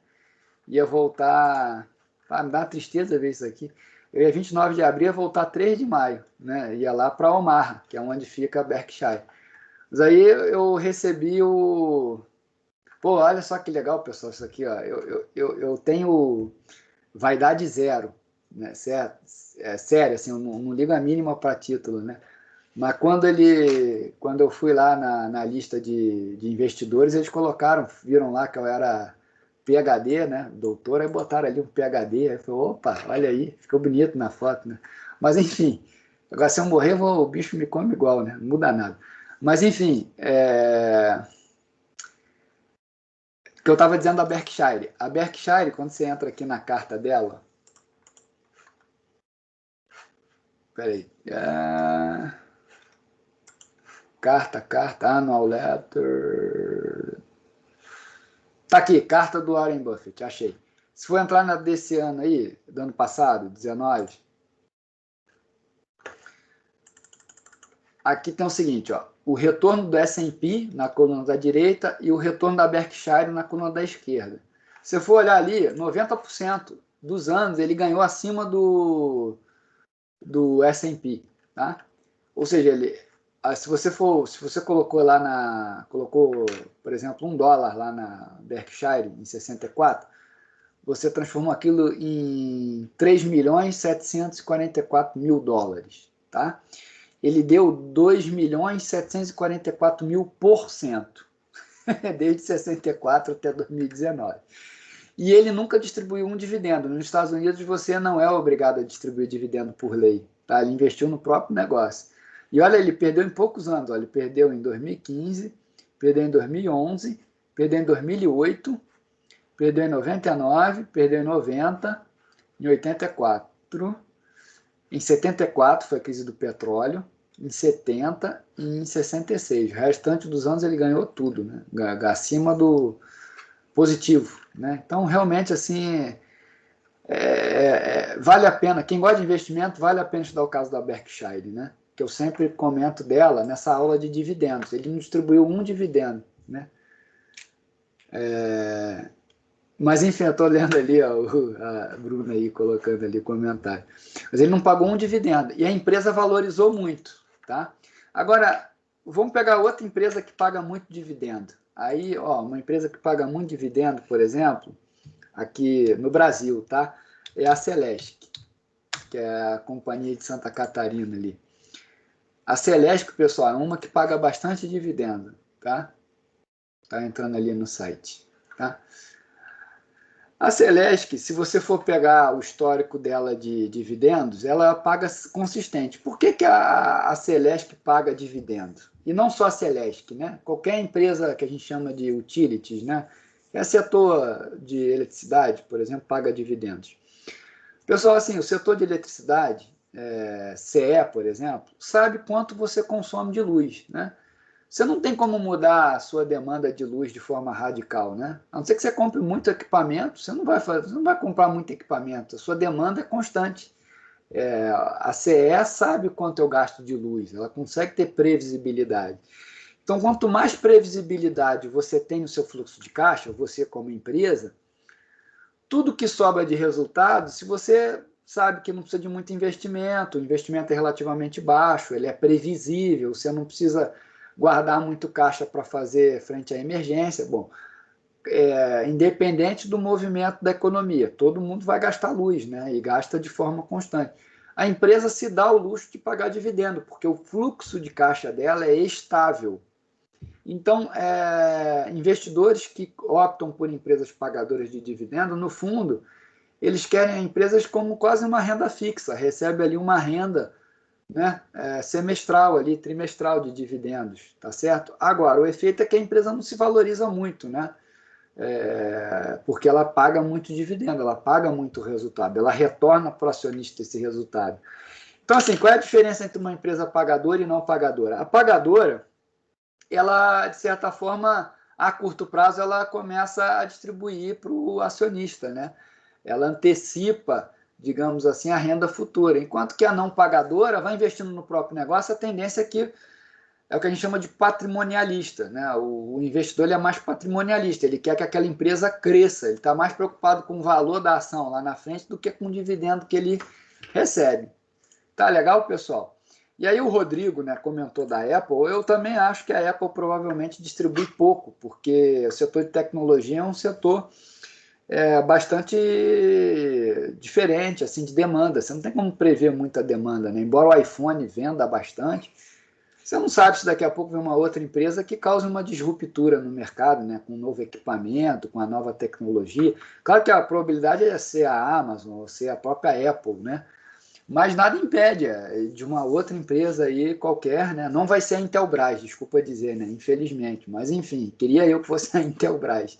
Ia voltar... Ah, me dá uma tristeza ver isso aqui. Eu ia 29 de abril, ia voltar 3 de maio, né? Ia lá para Omaha, que é onde fica a Berkshire. Mas aí eu recebi o... Pô, olha só que legal, pessoal, isso aqui, ó. Eu tenho vaidade zero, né? É sério, assim, eu não ligo a mínima para título, né? Mas quando eu fui lá na lista de investidores, eles colocaram, viram lá que eu era PhD, né? Doutor, aí botaram ali um PhD. Aí eu falei, opa, olha aí, ficou bonito na foto, né? Mas enfim, agora se eu morrer, o bicho me come igual, né? Não muda nada. Mas enfim, o que eu estava dizendo da Berkshire. A Berkshire, quando você entra aqui na carta dela, peraí, carta, annual letter. Tá aqui, carta do Warren Buffett, achei. Se for entrar na desse ano aí, do ano passado, 19, aqui tem o seguinte, ó, o retorno do S&P na coluna da direita e o retorno da Berkshire na coluna da esquerda. Se for olhar ali, 90% dos anos ele ganhou acima do S&P, tá? Ou seja, se você colocou lá colocou, por exemplo, $1 lá na Berkshire em 64, você transformou aquilo em 3.744.000 dólares, tá? Ele deu 2.744.000%, desde 64 até 2019. E ele nunca distribuiu um dividendo. Nos Estados Unidos você não é obrigado a distribuir dividendo por lei, tá? Ele investiu no próprio negócio. E olha, ele perdeu em poucos anos. Olha, ele perdeu em 2015, perdeu em 2011, perdeu em 2008, perdeu em 99, perdeu em 90, em 84, em 74 foi a crise do petróleo, em 70 e em 66. O restante dos anos ele ganhou tudo, né? Acima do positivo, né? Então, realmente, assim, vale a pena. Quem gosta de investimento, vale a pena estudar o caso da Berkshire, né? Que eu sempre comento dela nessa aula de dividendos. Ele não distribuiu um dividendo, né? Mas, enfim, eu estou lendo ali, ó, a Bruna aí colocando ali comentário. Mas ele não pagou um dividendo. E a empresa valorizou muito, tá? Agora, vamos pegar outra empresa que paga muito dividendo. Aí, ó, uma empresa que paga muito dividendo, por exemplo, aqui no Brasil, tá? É a Celesc, que é a companhia de Santa Catarina ali. A Celesc, pessoal, é uma que paga bastante dividendo, tá? Tá entrando ali no site, tá? A Celesc, se você for pegar o histórico dela de dividendos, ela paga consistente. Por que a Celesc paga dividendo? E não só a Celesc, né? Qualquer empresa que a gente chama de utilities, né? É setor de eletricidade, por exemplo, paga dividendos. Pessoal, assim, o setor de eletricidade, CE, por exemplo, sabe quanto você consome de luz, né? você não tem como mudar a sua demanda de luz de forma radical, né? A não ser que você compre muito equipamento, você não vai comprar muito equipamento, a sua demanda é constante. A CE sabe quanto eu gasto de luz, ela consegue ter previsibilidade. Então, quanto mais previsibilidade você tem no seu fluxo de caixa, você como empresa, tudo que sobra de resultado, se você sabe que não precisa de muito investimento, o investimento é relativamente baixo, ele é previsível, você não precisa guardar muito caixa para fazer frente à emergência, bom, independente do movimento da economia, todo mundo vai gastar luz, né? E gasta de forma constante. A empresa se dá o luxo de pagar dividendo, porque o fluxo de caixa dela é estável. Então, investidores que optam por empresas pagadoras de dividendo, no fundo, eles querem empresas como quase uma renda fixa, recebe ali uma renda, né, semestral, ali, trimestral de dividendos, tá certo? Agora, o efeito é que a empresa não se valoriza muito, né? Porque ela paga muito dividendo, ela paga muito resultado, ela retorna para o acionista esse resultado. Então, assim, qual é a diferença entre uma empresa pagadora e não pagadora? A pagadora, ela, de certa forma, a curto prazo, ela começa a distribuir para o acionista, né? Ela antecipa, digamos assim, a renda futura, enquanto que a não pagadora vai investindo no próprio negócio, a tendência é que é o que a gente chama de patrimonialista, né? O investidor ele é mais patrimonialista, ele quer que aquela empresa cresça, ele está mais preocupado com o valor da ação lá na frente do que com o dividendo que ele recebe. Tá legal, pessoal? E aí o Rodrigo, né, comentou da Apple. Eu também acho que a Apple provavelmente distribui pouco, porque o setor de tecnologia é um setor bastante diferente assim, de demanda. Você não tem como prever muita demanda, né? Embora o iPhone venda bastante, você não sabe se daqui a pouco vem uma outra empresa que cause uma disruptura no mercado, né? Com um novo equipamento, com a nova tecnologia. Claro que a probabilidade é ser a Amazon ou ser a própria Apple, né? Mas nada impede de uma outra empresa aí qualquer, né? Não vai ser a Intelbras, desculpa dizer, né? Infelizmente. Mas, enfim, queria eu que fosse a Intelbras,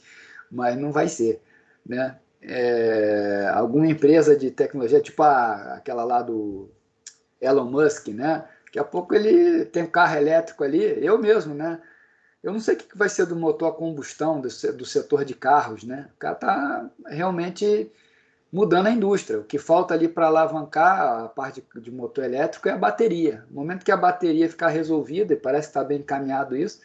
mas não vai ser, né? Alguma empresa de tecnologia, tipo aquela lá do Elon Musk, né? Daqui a pouco ele tem um carro elétrico ali, eu mesmo, né? Eu não sei o que vai ser do motor a combustão, do setor de carros, né? O cara está realmente mudando a indústria. O que falta ali para alavancar a parte de motor elétrico é a bateria. No momento que a bateria ficar resolvida, e parece que está bem encaminhado isso,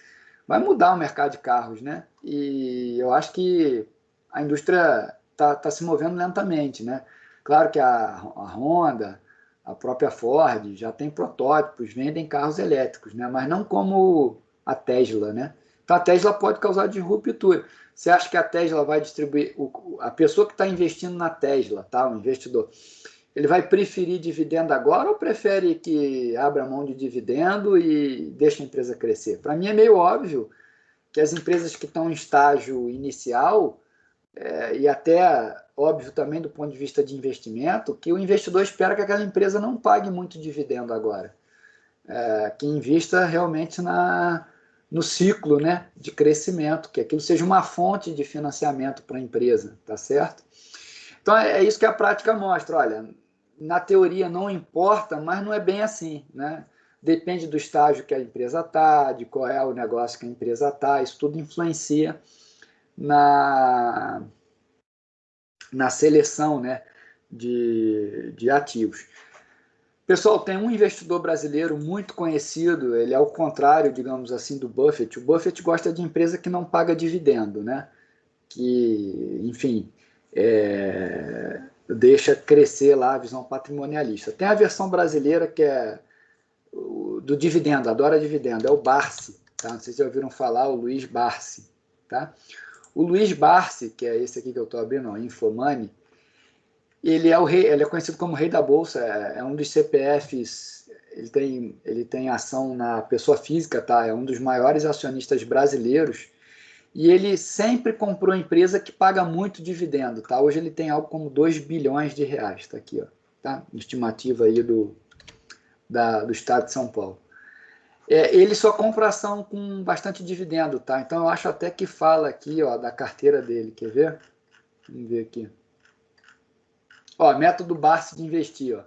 vai mudar o mercado de carros, né? E eu acho que a indústria está se movendo lentamente, né? Claro que a Honda, a própria Ford já tem protótipos, vendem carros elétricos, né? Mas não como a Tesla, né? Então a Tesla pode causar disruptura. Você acha que a Tesla vai distribuir, a pessoa que está investindo na Tesla, tá? O investidor, ele vai preferir dividendo agora ou prefere que abra mão de dividendo e deixe a empresa crescer? Para mim é meio óbvio que as empresas que estão em estágio inicial, e até óbvio também do ponto de vista de investimento, que o investidor espera que aquela empresa não pague muito dividendo agora, que invista realmente no ciclo, né, de crescimento, que aquilo seja uma fonte de financiamento para a empresa, tá certo? Então é isso que a prática mostra. Olha, na teoria não importa, mas não é bem assim, né? Depende do estágio que a empresa está, de qual é o negócio que a empresa está, isso tudo influencia na seleção, né, de ativos. Pessoal, tem um investidor brasileiro muito conhecido, ele é o contrário, digamos assim, do Buffett. O Buffett gosta de empresa que não paga dividendo, né? Que, enfim, deixa crescer lá a visão patrimonialista. Tem a versão brasileira que é do dividendo, adora dividendo, é o Barsi, tá? Não sei se já ouviram falar, o Luiz Barsi, tá? O Luiz Barsi, que é esse aqui que eu estou abrindo, o Infomoney, ele é o rei, ele é conhecido como rei da bolsa, é um dos CPFs, ele tem ação na pessoa física, tá? É um dos maiores acionistas brasileiros e ele sempre comprou empresa que paga muito dividendo, tá? Hoje ele tem algo como 2 bilhões de reais, tá aqui, ó, tá? Estimativa aí do estado de São Paulo. Ele só compra ação com bastante dividendo, tá? Então eu acho até que fala aqui, ó, da carteira dele, quer ver? Vamos ver aqui. Ó, método Barsi de investir, ó.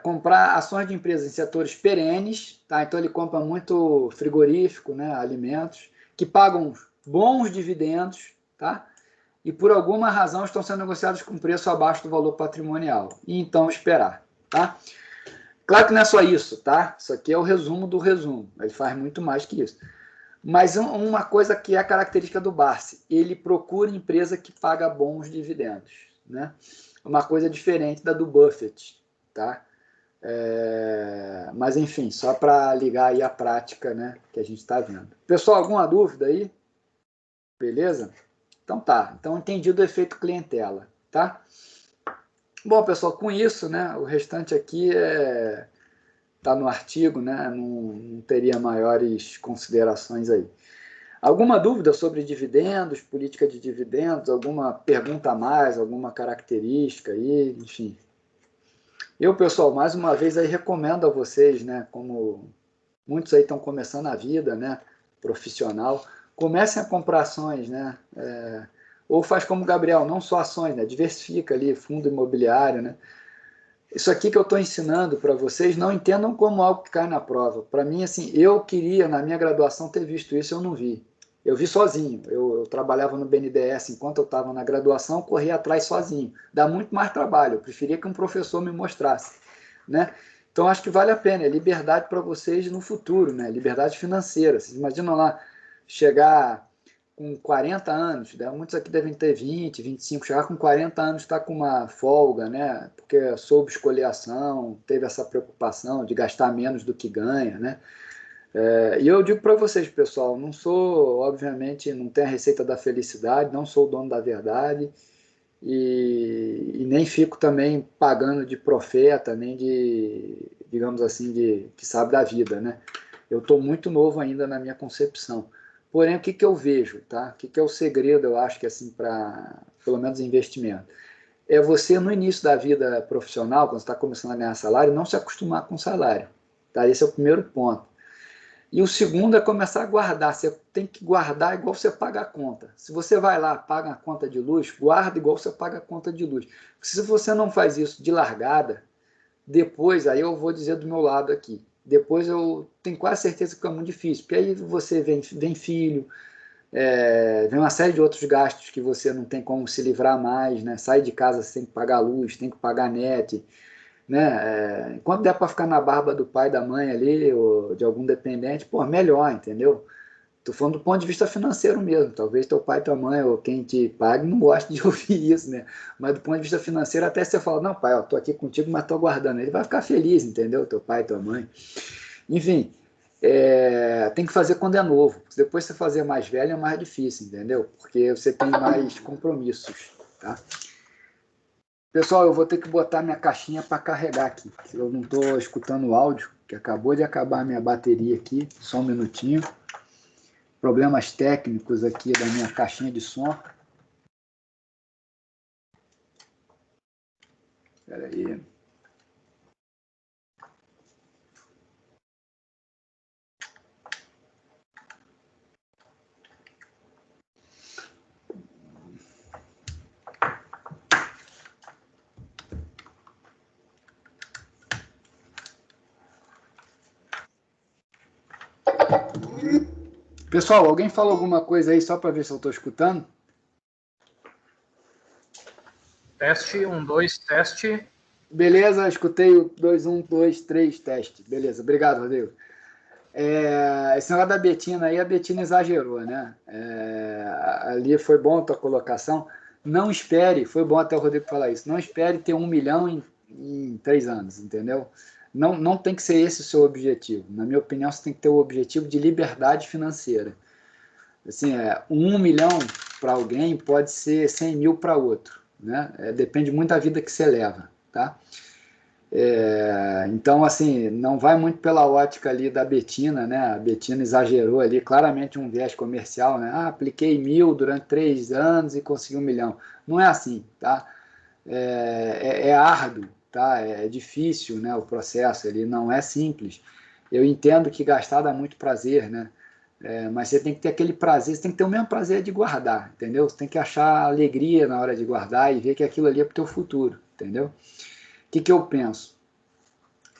comprar ações de empresas em setores perenes, tá? Então ele compra muito frigorífico, né, alimentos, que pagam bons dividendos, tá? E por alguma razão estão sendo negociados com preço abaixo do valor patrimonial. E então esperar, tá? Claro que não é só isso, tá? Isso aqui é o resumo do resumo. Ele faz muito mais que isso. Mas uma coisa que é a característica do Barsi, ele procura empresa que paga bons dividendos, né? Uma coisa diferente da do Buffett, tá? Mas enfim, só para ligar aí a prática, né, que a gente está vendo. Pessoal, alguma dúvida aí? Beleza? Então tá. Então entendido o efeito clientela, tá? Bom, pessoal, com isso, né, o restante aqui tá no artigo, né? Não teria maiores considerações aí. Alguma dúvida sobre dividendos, política de dividendos, alguma pergunta a mais, alguma característica aí, enfim. Eu, pessoal, mais uma vez aí recomendo a vocês, né, como muitos aí estão começando a vida, né, profissional, comecem a comprar ações, né, ou faz como o Gabriel, não só ações, né, diversifica ali, fundo imobiliário, né. Isso aqui que eu estou ensinando para vocês, não entendam como algo que cai na prova. Para mim, assim, eu queria, na minha graduação, ter visto isso, eu não vi. Eu vi sozinho. Eu trabalhava no BNDES enquanto eu estava na graduação, corria atrás sozinho. Dá muito mais trabalho. Eu preferia que um professor me mostrasse, né? Então, acho que vale a pena. É liberdade para vocês no futuro, né? Liberdade financeira. Vocês imaginam lá chegar com 40 anos, né? Muitos aqui devem ter 20, 25, chegar com 40 anos está com uma folga, né? Porque soube escolher ação, teve essa preocupação de gastar menos do que ganha, né? E eu digo para vocês, pessoal, não sou, obviamente, não tenho a receita da felicidade, não sou o dono da verdade e nem fico também pagando de profeta, nem de, digamos assim, de que sabe da vida, né? Eu estou muito novo ainda na minha concepção. Porém, o que eu vejo, tá? O que é o segredo, eu acho que assim, para, pelo menos, investimento? É você, no início da vida profissional, quando você está começando a ganhar salário, não se acostumar com salário, tá? Esse é o primeiro ponto. E o segundo é começar a guardar. Você tem que guardar igual você paga a conta. Se você vai lá, paga a conta de luz, guarda igual você paga a conta de luz. Se você não faz isso de largada, depois, aí eu vou dizer do meu lado aqui, depois eu tenho quase certeza que é muito difícil, porque aí você vem filho, vem uma série de outros gastos que você não tem como se livrar mais, né? Sai de casa, você tem que pagar luz, tem que pagar net, né? Enquanto der para ficar na barba do pai, da mãe ali, ou de algum dependente, pô, melhor, entendeu? Tô falando do ponto de vista financeiro mesmo. Talvez teu pai, tua mãe ou quem te pague não goste de ouvir isso, né? Mas do ponto de vista financeiro, até você fala, não, pai, eu tô aqui contigo, mas tô guardando. Ele vai ficar feliz, entendeu? Teu pai, tua mãe. Enfim, tem que fazer quando é novo. Depois você fazer mais velho é mais difícil, entendeu? Porque você tem mais compromissos, tá? Pessoal, eu vou ter que botar minha caixinha para carregar aqui. Eu não estou escutando o áudio, que acabou de acabar a minha bateria aqui. Só um minutinho. Problemas técnicos aqui da minha caixinha de som. Espera aí. Pessoal, alguém falou alguma coisa aí só para ver se eu estou escutando? Teste, 1, 2, teste. Beleza, escutei o 2, 1, 2, 3, teste. Beleza, obrigado, Rodrigo. Esse negócio da Betina aí, a Betina exagerou, né? Ali foi bom a tua colocação. Não espere, foi bom até o Rodrigo falar isso, não espere ter 1 milhão em 3 anos, entendeu? Não tem que ser esse o seu objetivo. Na minha opinião, você tem que ter o objetivo de liberdade financeira. Assim, 1 milhão para alguém pode ser 100 mil para outro, né? Depende muito da vida que você leva, tá? Então, assim, não vai muito pela ótica ali da Betina, né? A Betina exagerou ali, claramente um viés comercial, né? Apliquei 1.000 durante 3 anos e consegui 1 milhão. Não é assim, tá? É árduo, tá? É difícil, né? O processo, ele não é simples. Eu entendo que gastar dá muito prazer, né? Mas você tem que ter aquele prazer, você tem que ter o mesmo prazer de guardar, entendeu? Você tem que achar alegria na hora de guardar e ver que aquilo ali é para o teu futuro, entendeu? O que eu penso?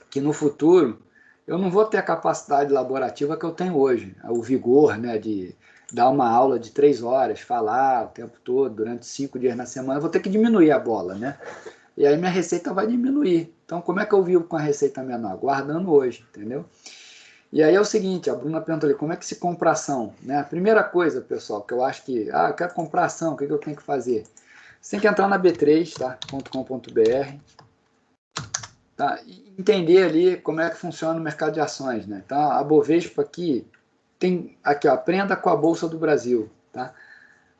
que no futuro eu não vou ter a capacidade laborativa que eu tenho hoje, o vigor, né, de dar uma aula de 3 horas, falar o tempo todo, durante 5 dias na semana, eu vou ter que diminuir a bola, né? E aí minha receita vai diminuir. Então, como é que eu vivo com a receita menor? Guardando hoje, entendeu? E aí é o seguinte, a Bruna perguntou ali, como é que se compra ação? Né? A primeira coisa, pessoal, que eu acho que, eu quero comprar ação, o que eu tenho que fazer? Você tem que entrar na B3, tá? .com.br, tá? E entender ali como é que funciona o mercado de ações, né? Então, a Bovespa aqui, tem aqui, ó, aprenda com a Bolsa do Brasil, tá?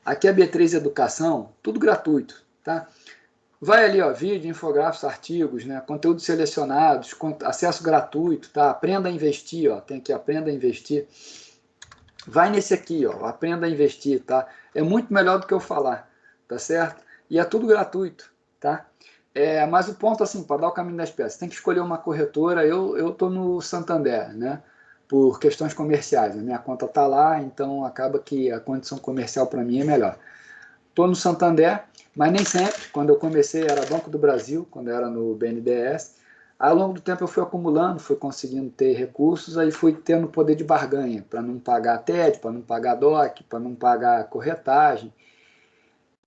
Aqui a B3 Educação, tudo gratuito, tá? Vai ali, ó, vídeo, infográficos, artigos, né, conteúdos selecionados, acesso gratuito, tá? Aprenda a investir, ó, tem aqui, aprenda a investir. Vai nesse aqui, ó, aprenda a investir, tá? É muito melhor do que eu falar, tá certo? E é tudo gratuito, tá? Mas o ponto, assim, para dar o caminho das pedras, tem que escolher uma corretora. Eu tô no Santander, né? Por questões comerciais. A minha conta tá lá, então acaba que a condição comercial para mim é melhor. Estou no Santander, mas nem sempre. Quando eu comecei era Banco do Brasil, quando eu era no BNDES. Ao longo do tempo eu fui acumulando, fui conseguindo ter recursos, aí fui tendo poder de barganha, para não pagar TED, para não pagar DOC, para não pagar corretagem.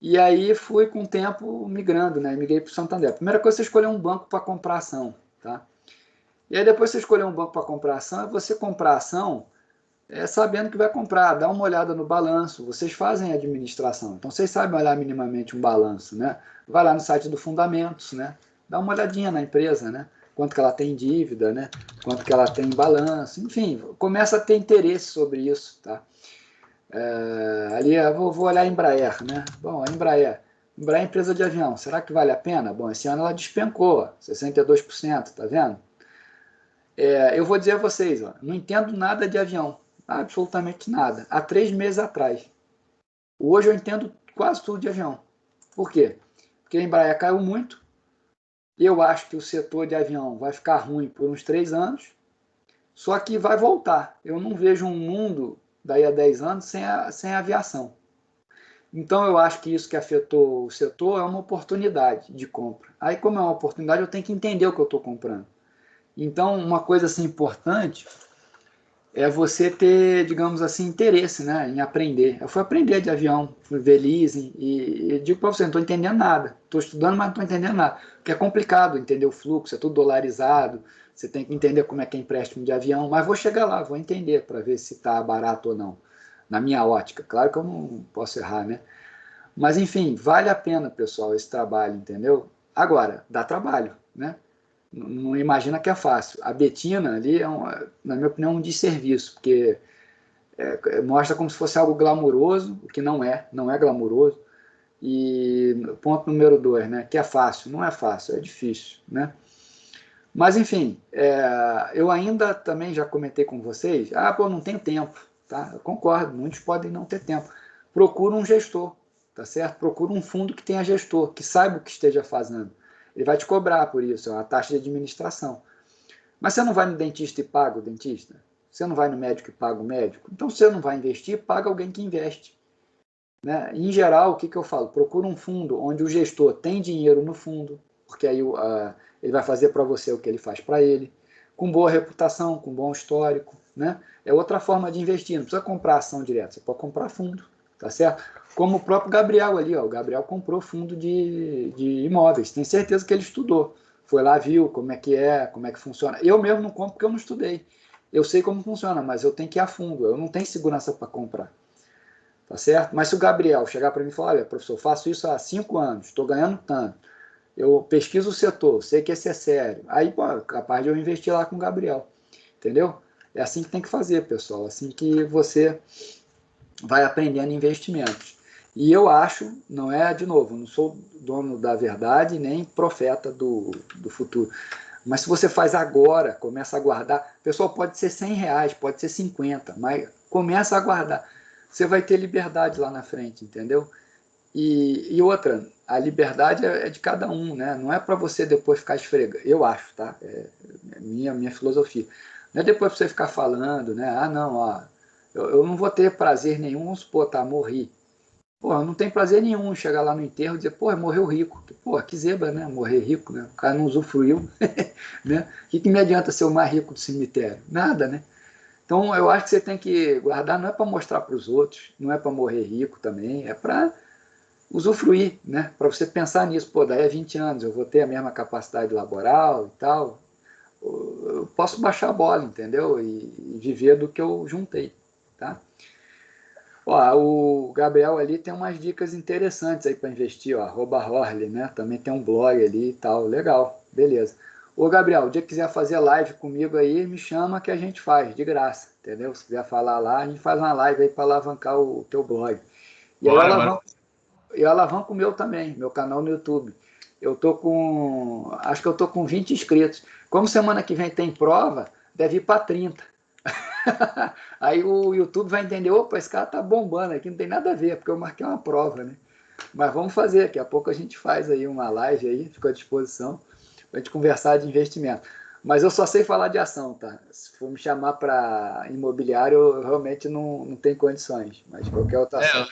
E aí fui com o tempo migrando, né? Migrei para o Santander. A primeira coisa é você escolher um banco para comprar ação, tá? E aí depois você escolher um banco para comprar ação, é você comprar ação sabendo que vai comprar, dá uma olhada no balanço, vocês fazem administração, então vocês sabem olhar minimamente um balanço, né? Vai lá no site do Fundamentos, né? Dá uma olhadinha na empresa, né? Quanto que ela tem em dívida, né? Quanto que ela tem em balanço, enfim, começa a ter interesse sobre isso, tá? Ali eu vou olhar a Embraer, né? Bom, a Embraer é empresa de avião, será que vale a pena? Bom, esse ano ela despencou, 62%, tá vendo? Eu vou dizer a vocês, ó, não entendo nada de avião, absolutamente nada, há 3 meses atrás. Hoje eu entendo quase tudo de avião. Por quê? Porque a Embraer caiu muito, eu acho que o setor de avião vai ficar ruim por uns 3 anos, só que vai voltar. Eu não vejo um mundo daí a 10 anos sem a aviação. Então eu acho que isso que afetou o setor é uma oportunidade de compra. Aí como é uma oportunidade, eu tenho que entender o que eu estou comprando. Então uma coisa assim importante é você ter, digamos assim, interesse, né, em aprender. Eu fui aprender de avião, fui ver leasing e digo para você, não estou entendendo nada. Estou estudando, mas não estou entendendo nada. Porque é complicado entender o fluxo, é tudo dolarizado, você tem que entender como é que é empréstimo de avião, mas vou chegar lá, vou entender para ver se está barato ou não, na minha ótica. Claro que eu não posso errar, né? Mas, enfim, vale a pena, pessoal, esse trabalho, entendeu? Agora, dá trabalho, né? Não imagina que é fácil. A Betina ali na minha opinião, um desserviço, porque mostra como se fosse algo glamuroso, o que não é glamuroso. E ponto número 2, né, que é fácil. Não é fácil, é difícil, né? Mas, enfim, eu ainda também já comentei com vocês, não tenho tempo, tá? Eu concordo, muitos podem não ter tempo. Procura um gestor, tá certo? Procura um fundo que tenha gestor, que saiba o que esteja fazendo. Ele vai te cobrar por isso, é uma taxa de administração. Mas você não vai no dentista e paga o dentista? Você não vai no médico e paga o médico? Então, se você não vai investir, paga alguém que investe. Né? Em geral, o que eu falo? Procura um fundo onde o gestor tem dinheiro no fundo, porque aí ele vai fazer para você o que ele faz para ele, com boa reputação, com bom histórico. Né? É outra forma de investir, não precisa comprar ação direto, você pode comprar fundo, tá certo? Como o próprio Gabriel ali, ó, o Gabriel comprou fundo de imóveis, tenho certeza que ele estudou, foi lá, viu como é que funciona. Eu mesmo não compro porque eu não estudei, eu sei como funciona, mas eu tenho que ir a fundo, eu não tenho segurança para comprar, tá certo? Mas se o Gabriel chegar para mim e falar, olha, professor, faço isso há 5 anos, estou ganhando tanto, eu pesquiso o setor, sei que esse é sério, aí, pô, capaz de eu investir lá com o Gabriel, entendeu? É assim que tem que fazer, pessoal, assim que você vai aprendendo investimentos. E eu acho, não é, de novo, não sou dono da verdade, nem profeta do futuro. Mas se você faz agora, começa a guardar, pessoal, pode ser R$100, pode ser 50, mas começa a guardar. Você vai ter liberdade lá na frente, entendeu? E outra, a liberdade é de cada um, né? Não é para você depois ficar esfregando, eu acho, tá? É minha filosofia. Não é depois para você ficar falando, né? Não, ó, eu não vou ter prazer nenhum, vamos supor, tá, morri. Pô, não tem prazer nenhum chegar lá no enterro e dizer, pô, morreu rico. Pô, que zebra, né? Morrer rico, né? O cara não usufruiu, né? O que me adianta ser o mais rico do cemitério? Nada, né? Então, eu acho que você tem que guardar, não é para mostrar para os outros, não é para morrer rico também, é para usufruir, né? Para você pensar nisso, pô, daí a 20 anos eu vou ter a mesma capacidade laboral e tal, eu posso baixar a bola, entendeu? E viver do que eu juntei, tá? Ó, o Gabriel ali tem umas dicas interessantes aí para investir, ó, @Horley, né? Também tem um blog ali e tal, legal, beleza. Ô, Gabriel, o dia que quiser fazer live comigo aí, me chama que a gente faz, de graça, entendeu? Se quiser falar lá, a gente faz uma live aí para alavancar o teu blog. E aí Bora. eu alavanco o meu também, meu canal no YouTube. Acho que eu tô com 20 inscritos. Como semana que vem tem prova, deve ir para 30. Aí o YouTube vai entender, opa, esse cara tá bombando aqui, não tem nada a ver, porque eu marquei uma prova, né? Mas vamos fazer, daqui a pouco a gente faz aí uma live aí, fico à disposição, para a gente conversar de investimento. Mas eu só sei falar de ação, tá? Se for me chamar para imobiliário, eu realmente não tenho condições, mas qualquer outra ação...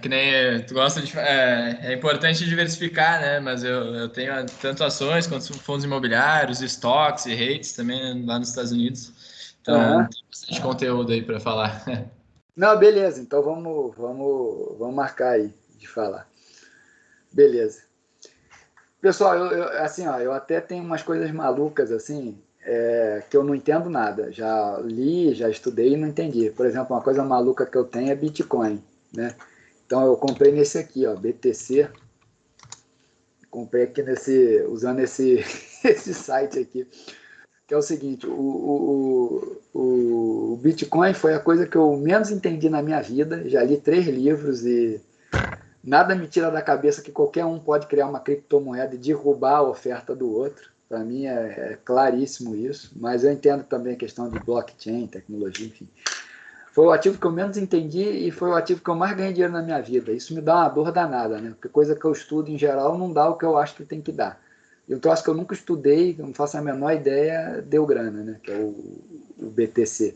Que nem tu gosta de. É importante diversificar, né? Mas eu tenho tanto ações quanto fundos imobiliários, estoques e REITs também lá nos Estados Unidos. Então, Aham. tem bastante conteúdo aí para falar. Não, beleza, então vamos marcar aí de falar. Beleza. Pessoal, assim, ó, eu até tenho umas coisas malucas assim, que eu não entendo nada. Já li, já estudei e não entendi. Por exemplo, uma coisa maluca que eu tenho é Bitcoin, né? Então eu comprei nesse aqui, ó, BTC. Comprei aqui usando esse, esse site aqui, que é o seguinte, o Bitcoin foi a coisa que eu menos entendi na minha vida. Já li 3 livros e nada me tira da cabeça que qualquer um pode criar uma criptomoeda e derrubar a oferta do outro. Para mim é claríssimo isso, mas eu entendo também a questão de blockchain, tecnologia, enfim. Foi o ativo que eu menos entendi e foi o ativo que eu mais ganhei dinheiro na minha vida. Isso me dá uma dor danada, né? Porque coisa que eu estudo em geral não dá o que eu acho que tem que dar. E um troço que eu nunca estudei, que eu não faço a menor ideia, deu grana, né? Que é o BTC.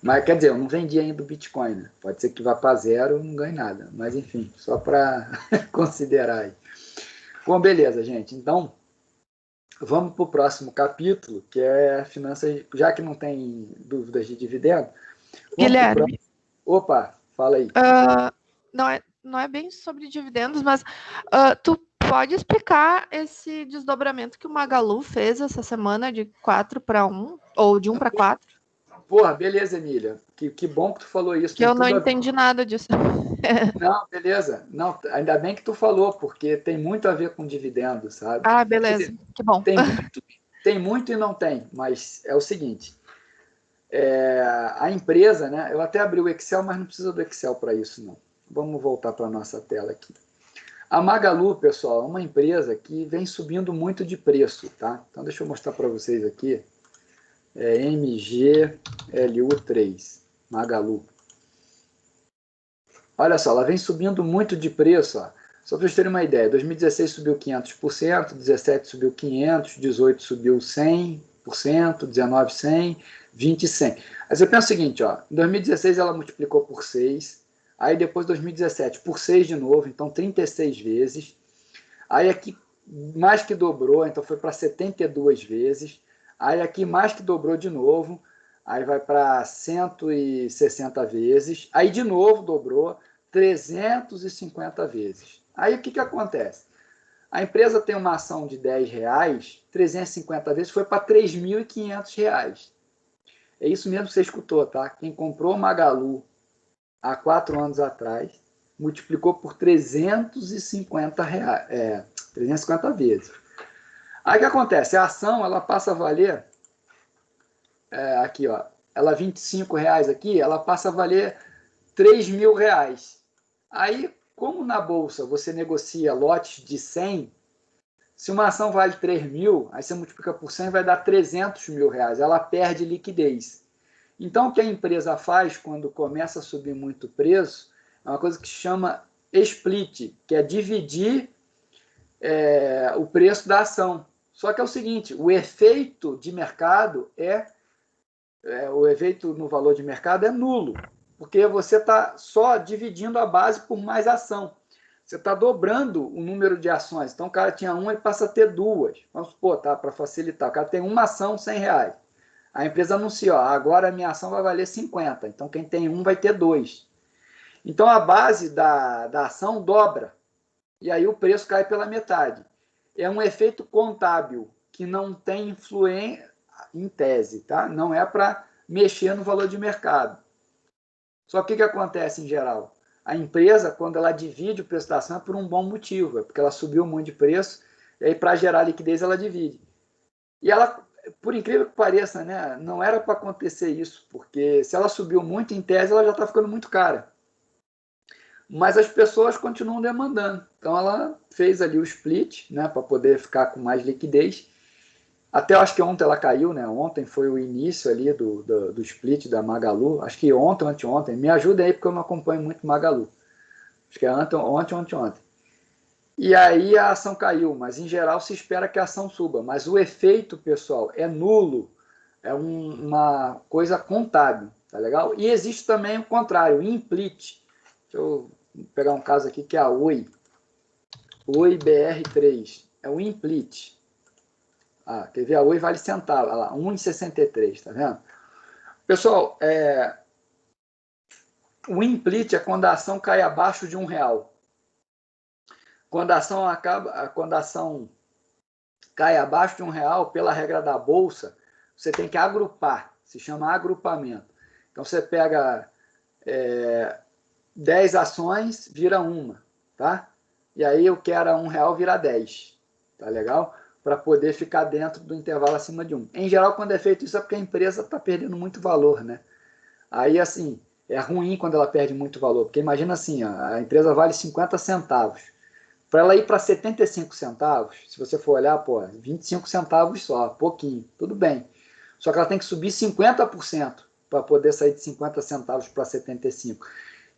Mas quer dizer, eu não vendi ainda o Bitcoin, né? Pode ser que vá para zero, eu não ganhe nada. Mas enfim, só para considerar aí. Bom, beleza, gente. Então, vamos para o próximo capítulo, que é finanças, já que não tem dúvidas de dividendo. Vamos para o próximo. Guilherme, Opa, fala aí. não é bem sobre dividendos, mas tu pode explicar esse desdobramento que o Magalu fez essa semana de 4 para 1, ou de 1 para 4? Porra, beleza, Emília. Que bom que tu falou isso. Que Tem eu não tudo a ver. entendi nada disso. Não, beleza. Não, ainda bem que tu falou, porque tem muito a ver com dividendo, sabe? Ah, Quer beleza. dizer, Que bom. tem muito e não tem, mas é o seguinte. A empresa, né? Eu até abri o Excel, mas não precisa do Excel para isso, não. Vamos voltar para a nossa tela aqui. A Magalu, pessoal, é uma empresa que vem subindo muito de preço, tá? Então, deixa eu mostrar para vocês aqui. MGLU3, Magalu. Olha só, ela vem subindo muito de preço, ó. Só para vocês terem uma ideia, 2016 subiu 500%, 17 subiu 500%, 18 subiu 100%, 19 100%, 20 100%. Aí você pensa o seguinte, ó, em 2016 ela multiplicou por 6, aí depois 2017 por 6 de novo, então 36 vezes. Aí aqui mais que dobrou, então foi para 72 vezes. Aí aqui mais que dobrou de novo, aí vai para 160 vezes. Aí de novo dobrou 350 vezes. Aí o que acontece? A empresa tem uma ação de R$10, 350 vezes foi para R$3.500. É isso mesmo que você escutou, tá? Quem comprou Magalu há 4 anos atrás multiplicou por 350 vezes. Aí o que acontece? A ação ela passa a valer aqui, ó, ela R$25 aqui, ela passa a valer R$3.000. Aí, como na bolsa você negocia lotes de 100, se uma ação vale 3.000, aí você multiplica por 100 vai dar R$300.000. Ela perde liquidez. Então, o que a empresa faz quando começa a subir muito o preço é uma coisa que se chama split, que é dividir o preço da ação. Só que é o seguinte, o efeito de mercado o efeito no valor de mercado é nulo, porque você está só dividindo a base por mais ação. Você está dobrando o número de ações. Então, o cara tinha uma, ele passa a ter duas. Vamos supor, tá? Para facilitar. O cara tem uma ação, R$100. A empresa anuncia, ó, agora a minha ação vai valer 50. Então, quem tem um vai ter dois. Então, a base da ação dobra. E aí o preço cai pela metade. É um efeito contábil que não tem influência em tese, tá? Não é para mexer no valor de mercado. Só que o que acontece em geral? A empresa, quando ela divide o preço da ação, é por um bom motivo, é porque ela subiu muito de preço, e aí para gerar liquidez ela divide. E ela, por incrível que pareça, né, não era para acontecer isso, porque se ela subiu muito, em tese ela já está ficando muito cara. Mas as pessoas continuam demandando. Então ela fez ali o split, né, para poder ficar com mais liquidez. Até eu acho que ontem ela caiu, né? Ontem foi o início ali do split da Magalu. Acho que ontem, anteontem. Me ajuda aí, porque eu não acompanho muito Magalu. Acho que é ontem. E aí a ação caiu, mas em geral se espera que a ação suba. Mas o efeito, pessoal, é nulo. É uma coisa contábil, tá legal? E existe também o contrário, o implit. Deixa eu pegar um caso aqui que é a Oi. Oi BR3. É o implit. Ah, quer ver? A Oi vale centavo, olha lá, 1,63, tá vendo? Pessoal, o implit é quando a ação cai abaixo de R$1. Quando a ação cai abaixo de R$1, pela regra da bolsa, você tem que agrupar, se chama agrupamento. Então você pega 10 ações, vira uma, tá? E aí o que era R$1 vira 10, tá legal? Para poder ficar dentro do intervalo acima de 1. Em geral, quando é feito isso, é porque a empresa está perdendo muito valor, né? Aí, assim, é ruim quando ela perde muito valor, porque imagina assim, ó, a empresa vale 50 centavos. Para ela ir para 75 centavos, se você for olhar, pô, 25 centavos só, pouquinho, tudo bem. Só que ela tem que subir 50% para poder sair de 50 centavos para 75.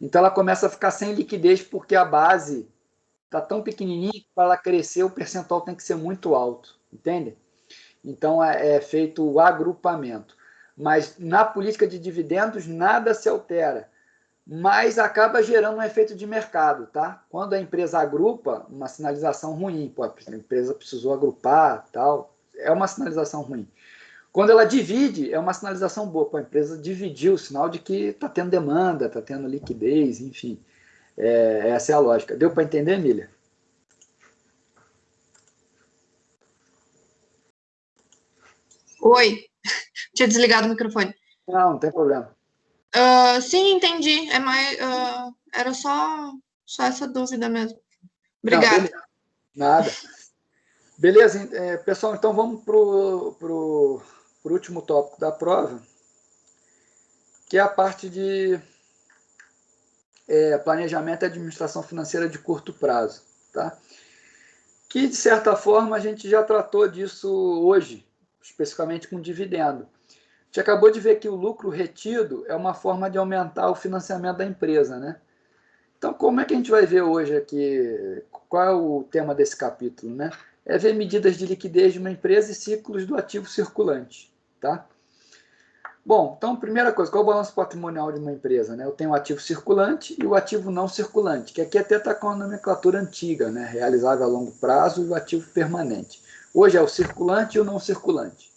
Então ela começa a ficar sem liquidez porque a base está tão pequenininha que para ela crescer o percentual tem que ser muito alto, entende? Então é feito o agrupamento. Mas na política de dividendos nada se altera, mas acaba gerando um efeito de mercado, tá? Quando a empresa agrupa, uma sinalização ruim, pô, a empresa precisou agrupar, tal, é uma sinalização ruim. Quando ela divide, é uma sinalização boa, pô, a empresa dividiu, sinal de que está tendo demanda, está tendo liquidez, enfim. Essa é a lógica. Deu para entender, Emília? Oi, tinha desligado o microfone. Não tem problema. Sim, entendi. Era só essa dúvida mesmo. Obrigada. Não, nada. Beleza, pessoal, então vamos para o último tópico da prova, que é a parte de planejamento e administração financeira de curto prazo, tá? Que, de certa forma, a gente já tratou disso hoje, especificamente com dividendo. A gente acabou de ver que o lucro retido é uma forma de aumentar o financiamento da empresa, né? Então, como é que a gente vai ver hoje aqui, qual é o tema desse capítulo, né? É ver medidas de liquidez de uma empresa e ciclos do ativo circulante, tá? Bom, então, primeira coisa, qual é o balanço patrimonial de uma empresa, né? Eu tenho o ativo circulante e o ativo não circulante, que aqui até está com a nomenclatura antiga, né? Realizável a longo prazo e o ativo permanente. Hoje é o circulante e o não circulante.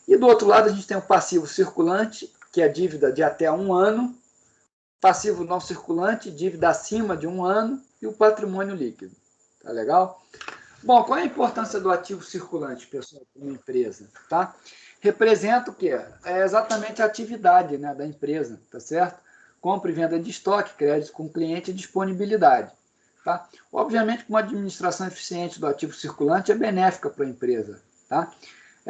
E do outro lado a gente tem o passivo circulante, que é dívida de até 1 ano, passivo não circulante, dívida acima de 1 ano, e o patrimônio líquido. Tá legal? Bom, qual é a importância do ativo circulante, pessoal, para uma empresa? Tá? Representa o quê? É exatamente a atividade, né, da empresa, tá certo? Compra e venda de estoque, crédito com cliente e disponibilidade. Tá? Obviamente que uma administração eficiente do ativo circulante é benéfica para a empresa. Tá?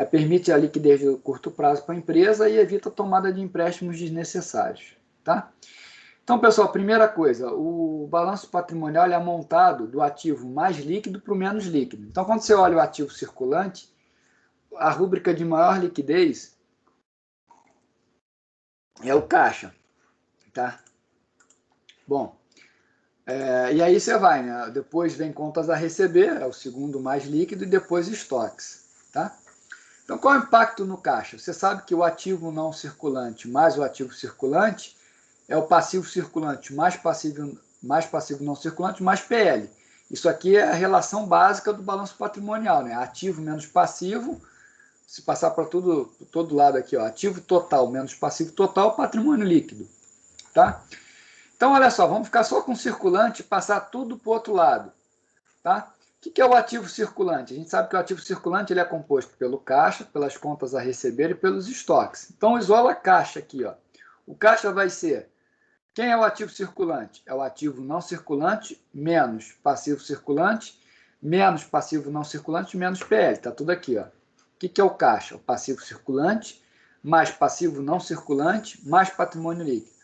Permite a liquidez de curto prazo para a empresa e evita a tomada de empréstimos desnecessários. Tá? Então, pessoal, primeira coisa, o balanço patrimonial é montado do ativo mais líquido para o menos líquido. Então, quando você olha o ativo circulante, a rúbrica de maior liquidez é o caixa. Tá? Bom, e aí você vai, né? Depois vem contas a receber, é o segundo mais líquido, e depois estoques. Tá? Então, qual é o impacto no caixa? Você sabe que o ativo não circulante mais o ativo circulante é o passivo circulante mais passivo não circulante mais PL. Isso aqui é a relação básica do balanço patrimonial, né? Ativo menos passivo, se passar para todo lado aqui, ó, ativo total menos passivo total, patrimônio líquido, tá? Então, olha só, vamos ficar só com circulante e passar tudo para o outro lado, tá? O que é o ativo circulante? A gente sabe que o ativo circulante ele é composto pelo caixa, pelas contas a receber e pelos estoques. Então, isola caixa aqui, ó. O caixa vai ser, quem é o ativo circulante? É o ativo não circulante menos passivo circulante, menos passivo não circulante, menos PL. Está tudo aqui, ó. O que é o caixa? O passivo circulante, mais passivo não circulante, mais patrimônio líquido.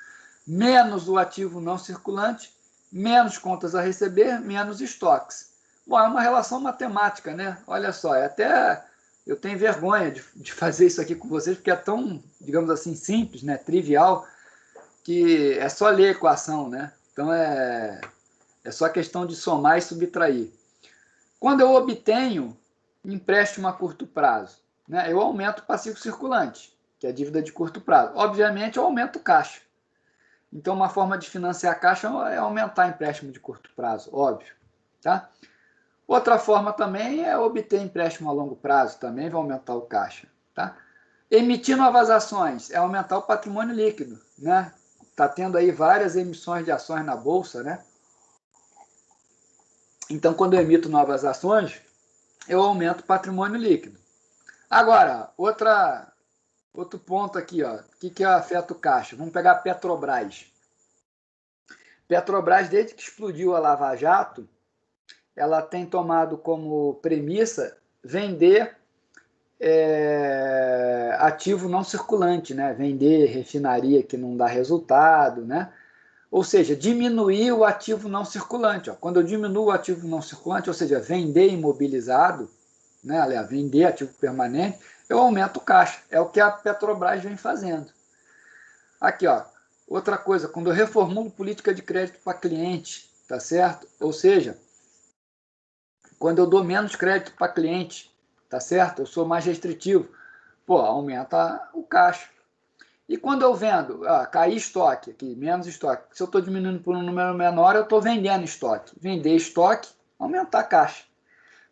Menos o ativo não circulante, menos contas a receber, menos estoques. Bom, é uma relação matemática, né? Olha só, até eu tenho vergonha de fazer isso aqui com vocês, porque é tão, digamos assim, simples, né? Trivial, que é só ler a equação, né? Então, é só questão de somar e subtrair. Quando eu obtenho empréstimo a curto prazo, né? Eu aumento o passivo circulante, que é a dívida de curto prazo. Obviamente, eu aumento o caixa. Então, uma forma de financiar a caixa é aumentar empréstimo de curto prazo, óbvio, tá? Outra forma também é obter empréstimo a longo prazo, também vai aumentar o caixa, tá? Emitir novas ações é aumentar o patrimônio líquido, né? Está tendo aí várias emissões de ações na Bolsa, né? Então, quando eu emito novas ações, eu aumento o patrimônio líquido. Agora, outro ponto aqui, ó. O que afeta o caixa? Vamos pegar a Petrobras. Petrobras, desde que explodiu a Lava Jato, ela tem tomado como premissa vender ativo não circulante, né? Vender refinaria que não dá resultado, né? Ou seja, diminuir o ativo não circulante. Ó. Quando eu diminuo o ativo não circulante, ou seja, vender imobilizado, né? Aliás, vender ativo permanente, eu aumento o caixa. É o que a Petrobras vem fazendo. Aqui, ó, outra coisa, quando eu reformulo política de crédito para cliente, tá certo? Ou seja, quando eu dou menos crédito para cliente, tá certo? Eu sou mais restritivo. Pô, aumenta o caixa. E quando eu vendo, cair estoque aqui, menos estoque. Se eu estou diminuindo por um número menor, eu estou vendendo estoque. Vender estoque, aumentar a caixa.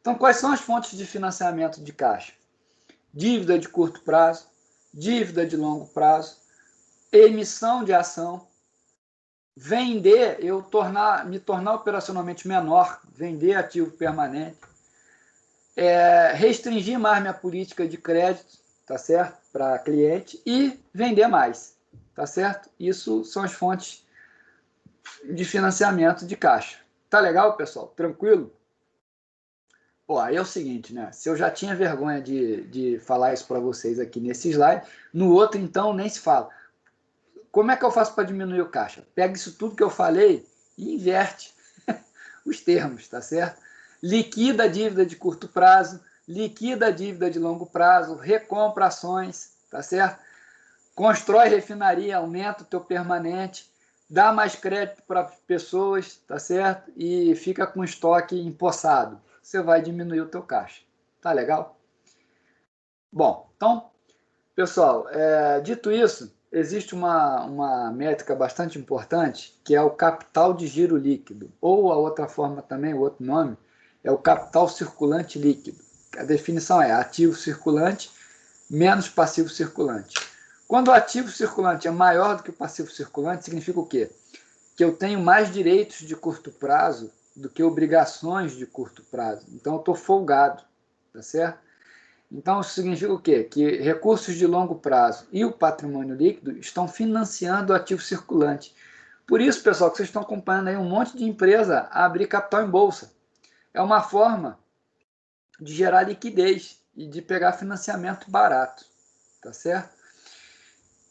Então, quais são as fontes de financiamento de caixa? Dívida de curto prazo, dívida de longo prazo, emissão de ação, vender, me tornar operacionalmente menor, vender ativo permanente, restringir mais minha política de crédito, tá certo? Para cliente e vender mais, tá certo? Isso são as fontes de financiamento de caixa. Tá legal, pessoal? Tranquilo? Pô, aí é o seguinte, né? Se eu já tinha vergonha de falar isso para vocês aqui nesse slide, no outro, então, nem se fala. Como é que eu faço para diminuir o caixa? Pega isso tudo que eu falei e inverte os termos, tá certo? Liquida a dívida de curto prazo, liquida a dívida de longo prazo, recompra ações, tá certo? Constrói refinaria, aumenta o teu permanente, dá mais crédito para pessoas, tá certo? E fica com estoque empossado. Você vai diminuir o teu caixa. Tá legal? Bom, então, pessoal, dito isso, existe uma métrica bastante importante, que é o capital de giro líquido, ou a outra forma também, o outro nome, é o capital circulante líquido. A definição é ativo circulante menos passivo circulante. Quando o ativo circulante é maior do que o passivo circulante, significa o quê? Que eu tenho mais direitos de curto prazo do que obrigações de curto prazo. Então, eu estou folgado, tá certo? Então, isso significa o quê? Que recursos de longo prazo e o patrimônio líquido estão financiando o ativo circulante. Por isso, pessoal, que vocês estão acompanhando aí um monte de empresa a abrir capital em bolsa. É uma forma de gerar liquidez e de pegar financiamento barato, tá certo?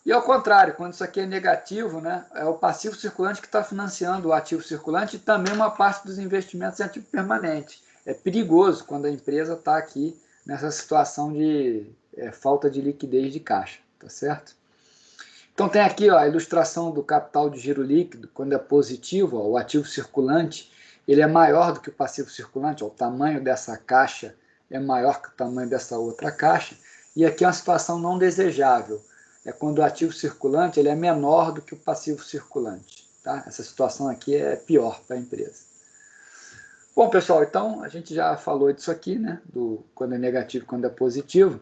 E ao contrário, quando isso aqui é negativo, né, é o passivo circulante que está financiando o ativo circulante e também uma parte dos investimentos em ativo permanente. É perigoso quando a empresa está aqui nessa situação de falta de liquidez de caixa, tá certo? Então tem aqui, ó, a ilustração do capital de giro líquido, quando é positivo, ó, o ativo circulante, ele é maior do que o passivo circulante, ó, o tamanho dessa caixa é maior que o tamanho dessa outra caixa, e aqui é uma situação não desejável. é quando o ativo circulante ele é menor do que o passivo circulante. Tá? Essa situação aqui é pior para a empresa. Bom, pessoal, então a gente já falou disso aqui, né? Do quando é negativo e quando é positivo.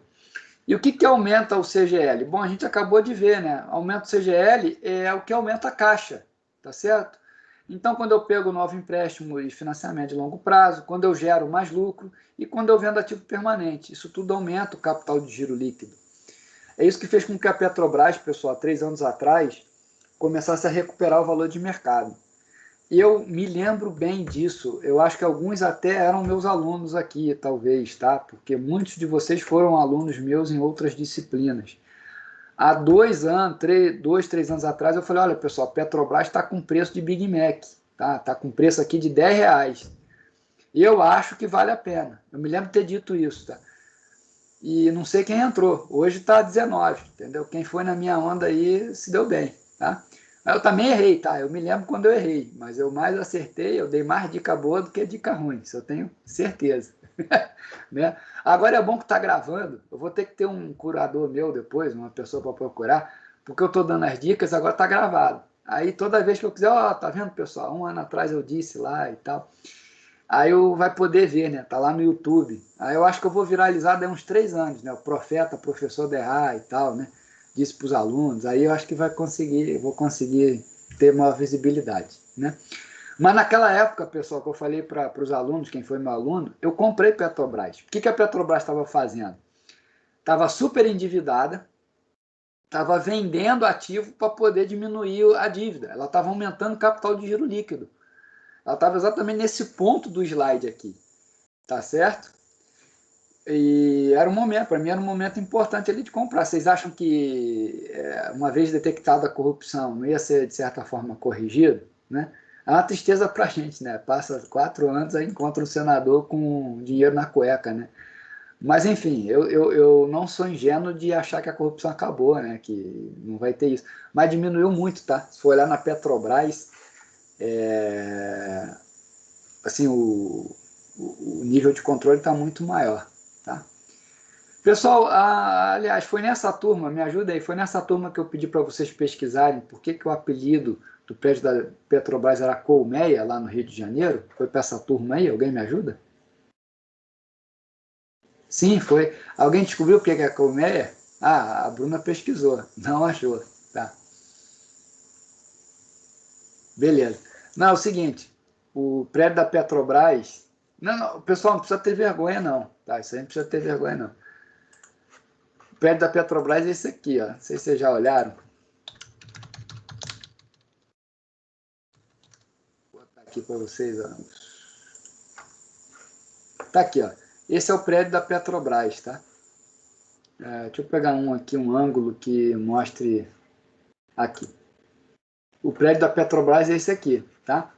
E o que aumenta o CGL? Bom, a gente acabou de ver, né? Aumenta o CGL é o que aumenta a caixa, tá certo? Então, quando eu pego novo empréstimo e financiamento de longo prazo, quando eu gero mais lucro e quando eu vendo ativo permanente, isso tudo aumenta o capital de giro líquido. É isso que fez com que a Petrobras, pessoal, 3 anos atrás, começasse a recuperar o valor de mercado. E eu me lembro bem disso. Eu acho que alguns até eram meus alunos aqui, talvez, tá? Porque muitos de vocês foram alunos meus em outras disciplinas. Há 2 anos, 3 anos atrás, eu falei, olha, pessoal, a Petrobras está com preço de Big Mac, tá? Está com preço aqui de R$10. E eu acho que vale a pena. Eu me lembro de ter dito isso, tá? E não sei quem entrou. Hoje está 19, entendeu? Quem foi na minha onda aí se deu bem, tá? Eu também errei, tá? Eu me lembro quando eu errei, mas eu mais acertei, eu dei mais dica boa do que dica ruim, isso eu tenho certeza. Né? Agora é bom que está gravando, eu vou ter que ter um curador meu depois, uma pessoa para procurar, porque eu estou dando as dicas, agora está gravado. Aí toda vez que eu quiser, ó, tá vendo, pessoal? 1 ano atrás eu disse lá e tal. Aí eu vai poder ver, né? Tá lá no YouTube. Aí eu acho que eu vou viralizar daí uns 3 anos, né? O profeta, professor Derra e tal, né? Disse para os alunos, aí eu acho que vou conseguir ter maior visibilidade, né? Mas naquela época, pessoal, que eu falei para os alunos, quem foi meu aluno, eu comprei Petrobras. O que a Petrobras estava fazendo? Estava super endividada, estava vendendo ativo para poder diminuir a dívida. Ela estava aumentando o capital de giro líquido. Ela estava exatamente nesse ponto do slide aqui, tá certo? E era um momento, para mim era um momento importante ali de comprar. Vocês acham que, uma vez detectada a corrupção, não ia ser, de certa forma, corrigido? Né? É uma tristeza para a gente, né? Passa 4 anos, aí encontra um senador com dinheiro na cueca, né? Mas, enfim, eu não sou ingênuo de achar que a corrupção acabou, né? Que não vai ter isso. Mas diminuiu muito, tá? Se for olhar na Petrobras, assim, o nível de controle está muito maior. Tá? Pessoal, aliás, foi nessa turma, me ajuda aí, foi nessa turma que eu pedi para vocês pesquisarem por que o apelido do prédio da Petrobras era Colmeia, lá no Rio de Janeiro? Foi para essa turma aí? Alguém me ajuda? Sim, foi. Alguém descobriu o que é Colmeia? Ah, a Bruna pesquisou, não achou. Tá. Beleza. Não, é o seguinte, o prédio da Petrobras... Não, pessoal, não precisa ter vergonha, não. Tá? Isso aí não precisa ter vergonha, não. O prédio da Petrobras é esse aqui, ó. Não sei se vocês já olharam. Vou botar aqui para vocês, ó. Tá aqui, ó. Esse é o prédio da Petrobras, tá? Deixa eu pegar um aqui, um ângulo que mostre aqui. O prédio da Petrobras é esse aqui, tá?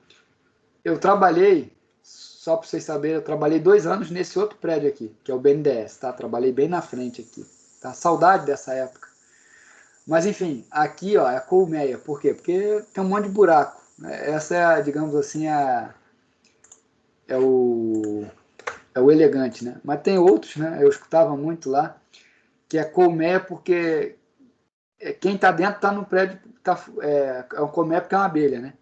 Eu trabalhei, só para vocês saberem, eu trabalhei 2 anos nesse outro prédio aqui, que é o BNDES, tá? Trabalhei bem na frente aqui, tá? Saudade dessa época. Mas, enfim, aqui, ó, é a colmeia. Por quê? Porque tem um monte de buraco. Essa é, digamos assim, é o elegante, né? Mas tem outros, né? Eu escutava muito lá, que é colmeia porque quem está dentro está no prédio, é um colmeia porque é uma abelha, né?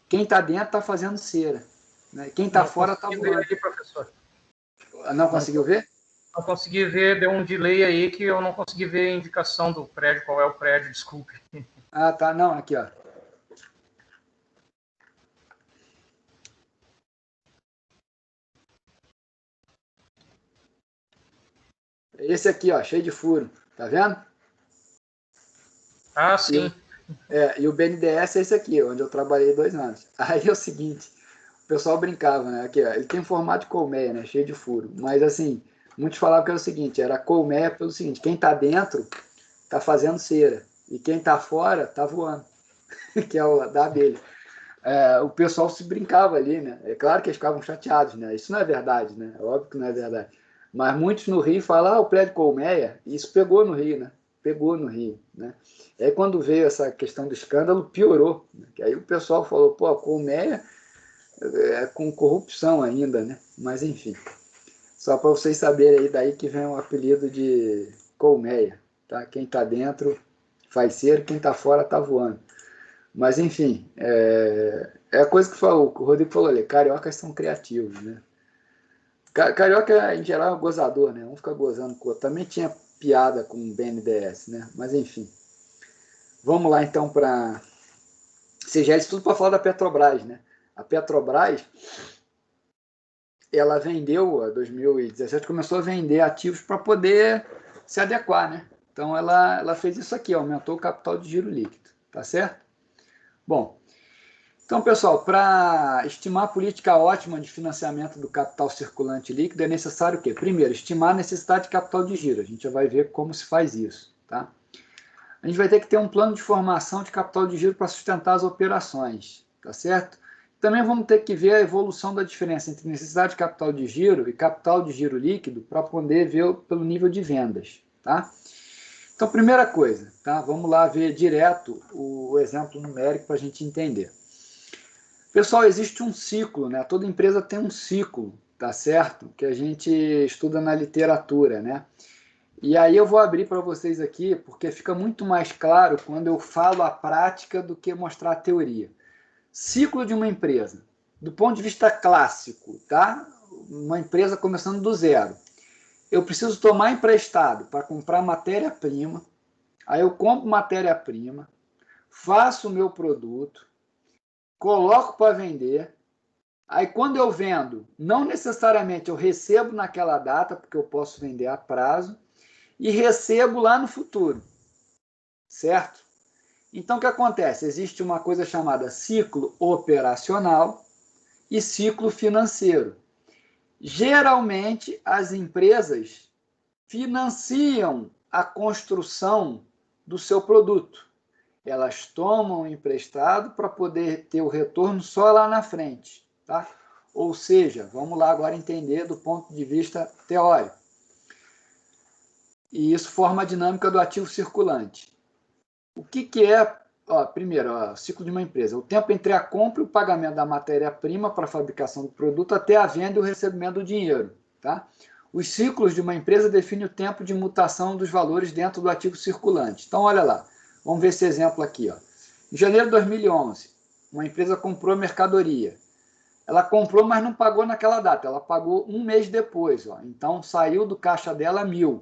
Quem está dentro está fazendo cera. Né? Quem está fora está voando. Aí, professor. Não conseguiu ver? Não consegui ver, deu um delay aí que eu não consegui ver a indicação do prédio, qual é o prédio, desculpe. Ah, tá, não, aqui, ó. Esse aqui, ó, cheio de furo, tá vendo? Ah, sim. E o BNDES é esse aqui, onde eu trabalhei 2 anos. Aí é o seguinte, o pessoal brincava, né? Aqui, ó, ele tem formato de colmeia, né? Cheio de furo. Mas assim, muitos falavam que era o seguinte, era colmeia pelo seguinte, quem tá dentro tá fazendo cera. E quem tá fora tá voando, que é o da abelha. O pessoal se brincava ali, né? É claro que eles ficavam chateados, né? Isso não é verdade, né? É óbvio que não é verdade. Mas muitos no Rio falam, o prédio colmeia, e isso pegou no Rio, né? Pegou no Rio, né? E aí quando veio essa questão do escândalo, piorou. Né? Que aí o pessoal falou, pô, a colmeia é com corrupção ainda, né? Mas enfim, só para vocês saberem aí, daí que vem o apelido de colmeia, tá? Quem tá dentro faiceiro, quem está fora está voando. Mas, enfim, é a coisa que o Rodrigo falou ali, cariocas são criativos, né? Carioca, em geral, é um gozador, né? Um fica gozando com o outro. Também tinha piada com o BNDES, né? Mas, enfim. Vamos lá, então, para... Isso tudo para falar da Petrobras, né? A Petrobras, ela vendeu, em 2017, começou a vender ativos para poder se adequar, né? Então, ela fez isso aqui, aumentou o capital de giro líquido, tá certo? Bom, então, pessoal, para estimar a política ótima de financiamento do capital circulante líquido, é necessário o quê? Primeiro, estimar a necessidade de capital de giro. A gente já vai ver como se faz isso, tá? A gente vai ter que ter um plano de formação de capital de giro para sustentar as operações, tá certo? Também vamos ter que ver a evolução da diferença entre necessidade de capital de giro e capital de giro líquido para poder ver pelo nível de vendas, tá? Então, primeira coisa, tá? Vamos lá ver direto o exemplo numérico para a gente entender. Pessoal, existe um ciclo, né? Toda empresa tem um ciclo, tá certo? Que a gente estuda na literatura, né? E aí eu vou abrir para vocês aqui, porque fica muito mais claro quando eu falo a prática do que mostrar a teoria. Ciclo de uma empresa, do ponto de vista clássico, tá? Uma empresa começando do zero. Eu preciso tomar emprestado para comprar matéria-prima, aí eu compro matéria-prima, faço o meu produto, coloco para vender, aí quando eu vendo, não necessariamente eu recebo naquela data, porque eu posso vender a prazo, e recebo lá no futuro, certo? Então, o que acontece? Existe uma coisa chamada ciclo operacional e ciclo financeiro. Geralmente, as empresas financiam a construção do seu produto. Elas tomam emprestado para poder ter o retorno só lá na frente, tá? Ou seja, vamos lá agora entender do ponto de vista teórico. E isso forma a dinâmica do ativo circulante. O que é, primeiro, o ciclo de uma empresa? O tempo entre a compra e o pagamento da matéria-prima para a fabricação do produto até a venda e o recebimento do dinheiro, tá? Os ciclos de uma empresa definem o tempo de mutação dos valores dentro do ativo circulante. Então, olha lá. Vamos ver esse exemplo aqui. Em janeiro de 2011, uma empresa comprou mercadoria. Ela comprou, mas não pagou naquela data. Ela pagou um mês depois. Então, saiu do caixa dela 1.000.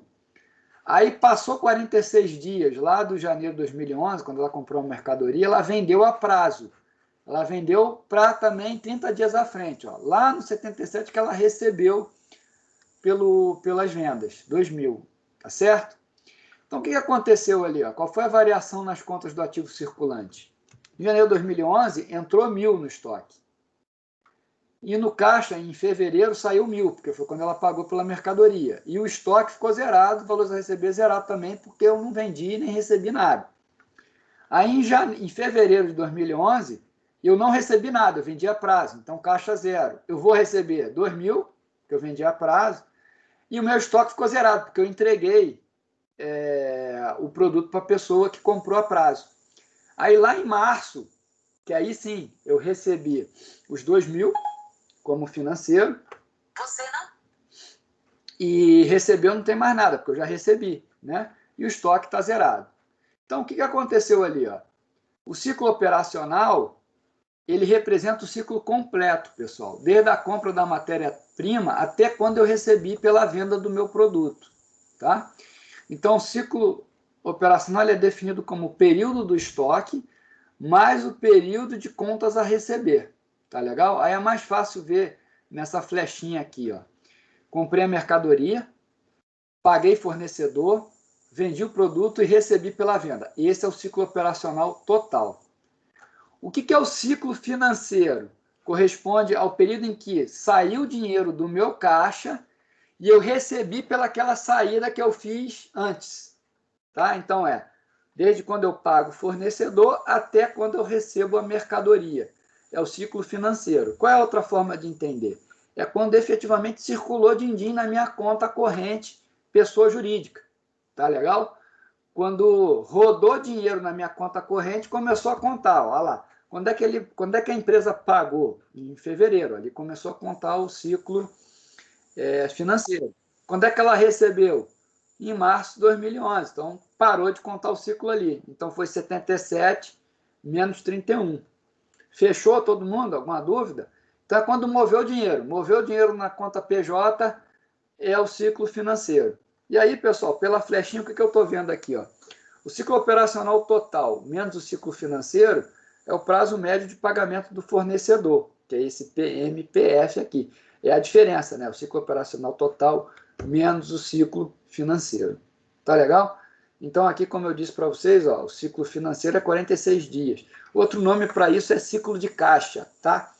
Aí, passou 46 dias, lá do janeiro de 2011, quando ela comprou uma mercadoria, ela vendeu a prazo. Ela vendeu para também 30 dias à frente. Lá no 77 que ela recebeu pelas vendas, 2.000. Tá certo? Então, o que aconteceu ali? Qual foi a variação nas contas do ativo circulante? Em janeiro de 2011, entrou 1.000 no estoque. E no caixa, em fevereiro, saiu 1.000, porque foi quando ela pagou pela mercadoria. E o estoque ficou zerado, o valor a receber zerado também, porque eu não vendi nem recebi nada. Aí, em fevereiro de 2011, eu não recebi nada, eu vendi a prazo. Então, caixa zero. Eu vou receber 2.000, que eu vendi a prazo, e o meu estoque ficou zerado, porque eu entreguei o produto para a pessoa que comprou a prazo. Aí lá em março, que aí sim, eu recebi os 2.000 como financeiro. Você não? E recebeu não tem mais nada, porque eu já recebi, né? E o estoque está zerado. Então, o que aconteceu ali? O ciclo operacional, ele representa o ciclo completo, pessoal. Desde a compra da matéria-prima até quando eu recebi pela venda do meu produto, tá? Então, o ciclo operacional é definido como o período do estoque mais o período de contas a receber. Tá legal? Aí é mais fácil ver nessa flechinha aqui. Comprei a mercadoria, paguei fornecedor, vendi o produto e recebi pela venda. Esse é o ciclo operacional total. O que é o ciclo financeiro? Corresponde ao período em que saiu o dinheiro do meu caixa e eu recebi pelaquela saída que eu fiz antes. Tá? Então, desde quando eu pago o fornecedor até quando eu recebo a mercadoria. É o ciclo financeiro. Qual é a outra forma de entender? É quando efetivamente circulou din-din na minha conta corrente, pessoa jurídica. Tá legal? Quando rodou dinheiro na minha conta corrente, começou a contar. Olha lá. Quando é que a empresa pagou? Em fevereiro. Ali começou a contar o ciclo financeiro. Quando é que ela recebeu? em março de 2011. Então, parou de contar o ciclo ali. Então, foi 77 menos 31. Fechou todo mundo? Alguma dúvida? Então, é quando moveu o dinheiro. Moveu o dinheiro na conta PJ, é o ciclo financeiro. E aí, pessoal, pela flechinha, o que eu estou vendo aqui? Ó? O ciclo operacional total menos o ciclo financeiro é o prazo médio de pagamento do fornecedor, que é esse PMPF aqui. É a diferença, né? O ciclo operacional total menos o ciclo financeiro. Tá legal? Então, aqui, como eu disse para vocês, ó, o ciclo financeiro é 46 dias. Outro nome para isso é ciclo de caixa, tá?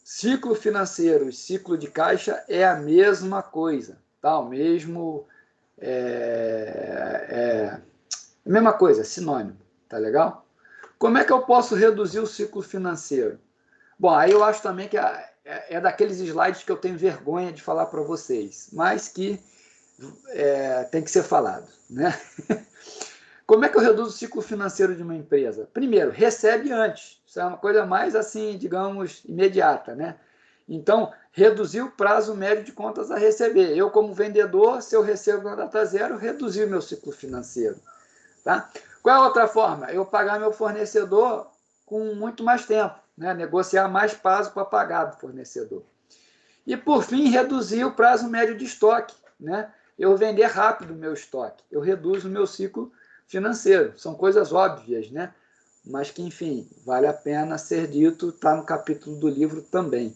Ciclo financeiro e ciclo de caixa é a mesma coisa, tá? O mesmo... a mesma coisa, sinônimo, tá legal? Como é que eu posso reduzir o ciclo financeiro? Bom, aí eu acho também que é daqueles slides que eu tenho vergonha de falar para vocês, mas que tem que ser falado, né? Como é que eu reduzo o ciclo financeiro de uma empresa? Primeiro, recebe antes. Isso é uma coisa mais assim, digamos, imediata, né? Então, reduzir o prazo médio de contas a receber. Eu, como vendedor, se eu recebo na data zero, reduzir o meu ciclo financeiro. Tá? Qual é a outra forma? Eu pagar meu fornecedor com muito mais tempo, né? Negociar mais prazo para pagar do fornecedor. E, por fim, reduzir o prazo médio de estoque, né? Eu vender rápido o meu estoque. Eu reduzo o meu ciclo financeiro. São coisas óbvias, né? Mas que, enfim, vale a pena ser dito, está no capítulo do livro também.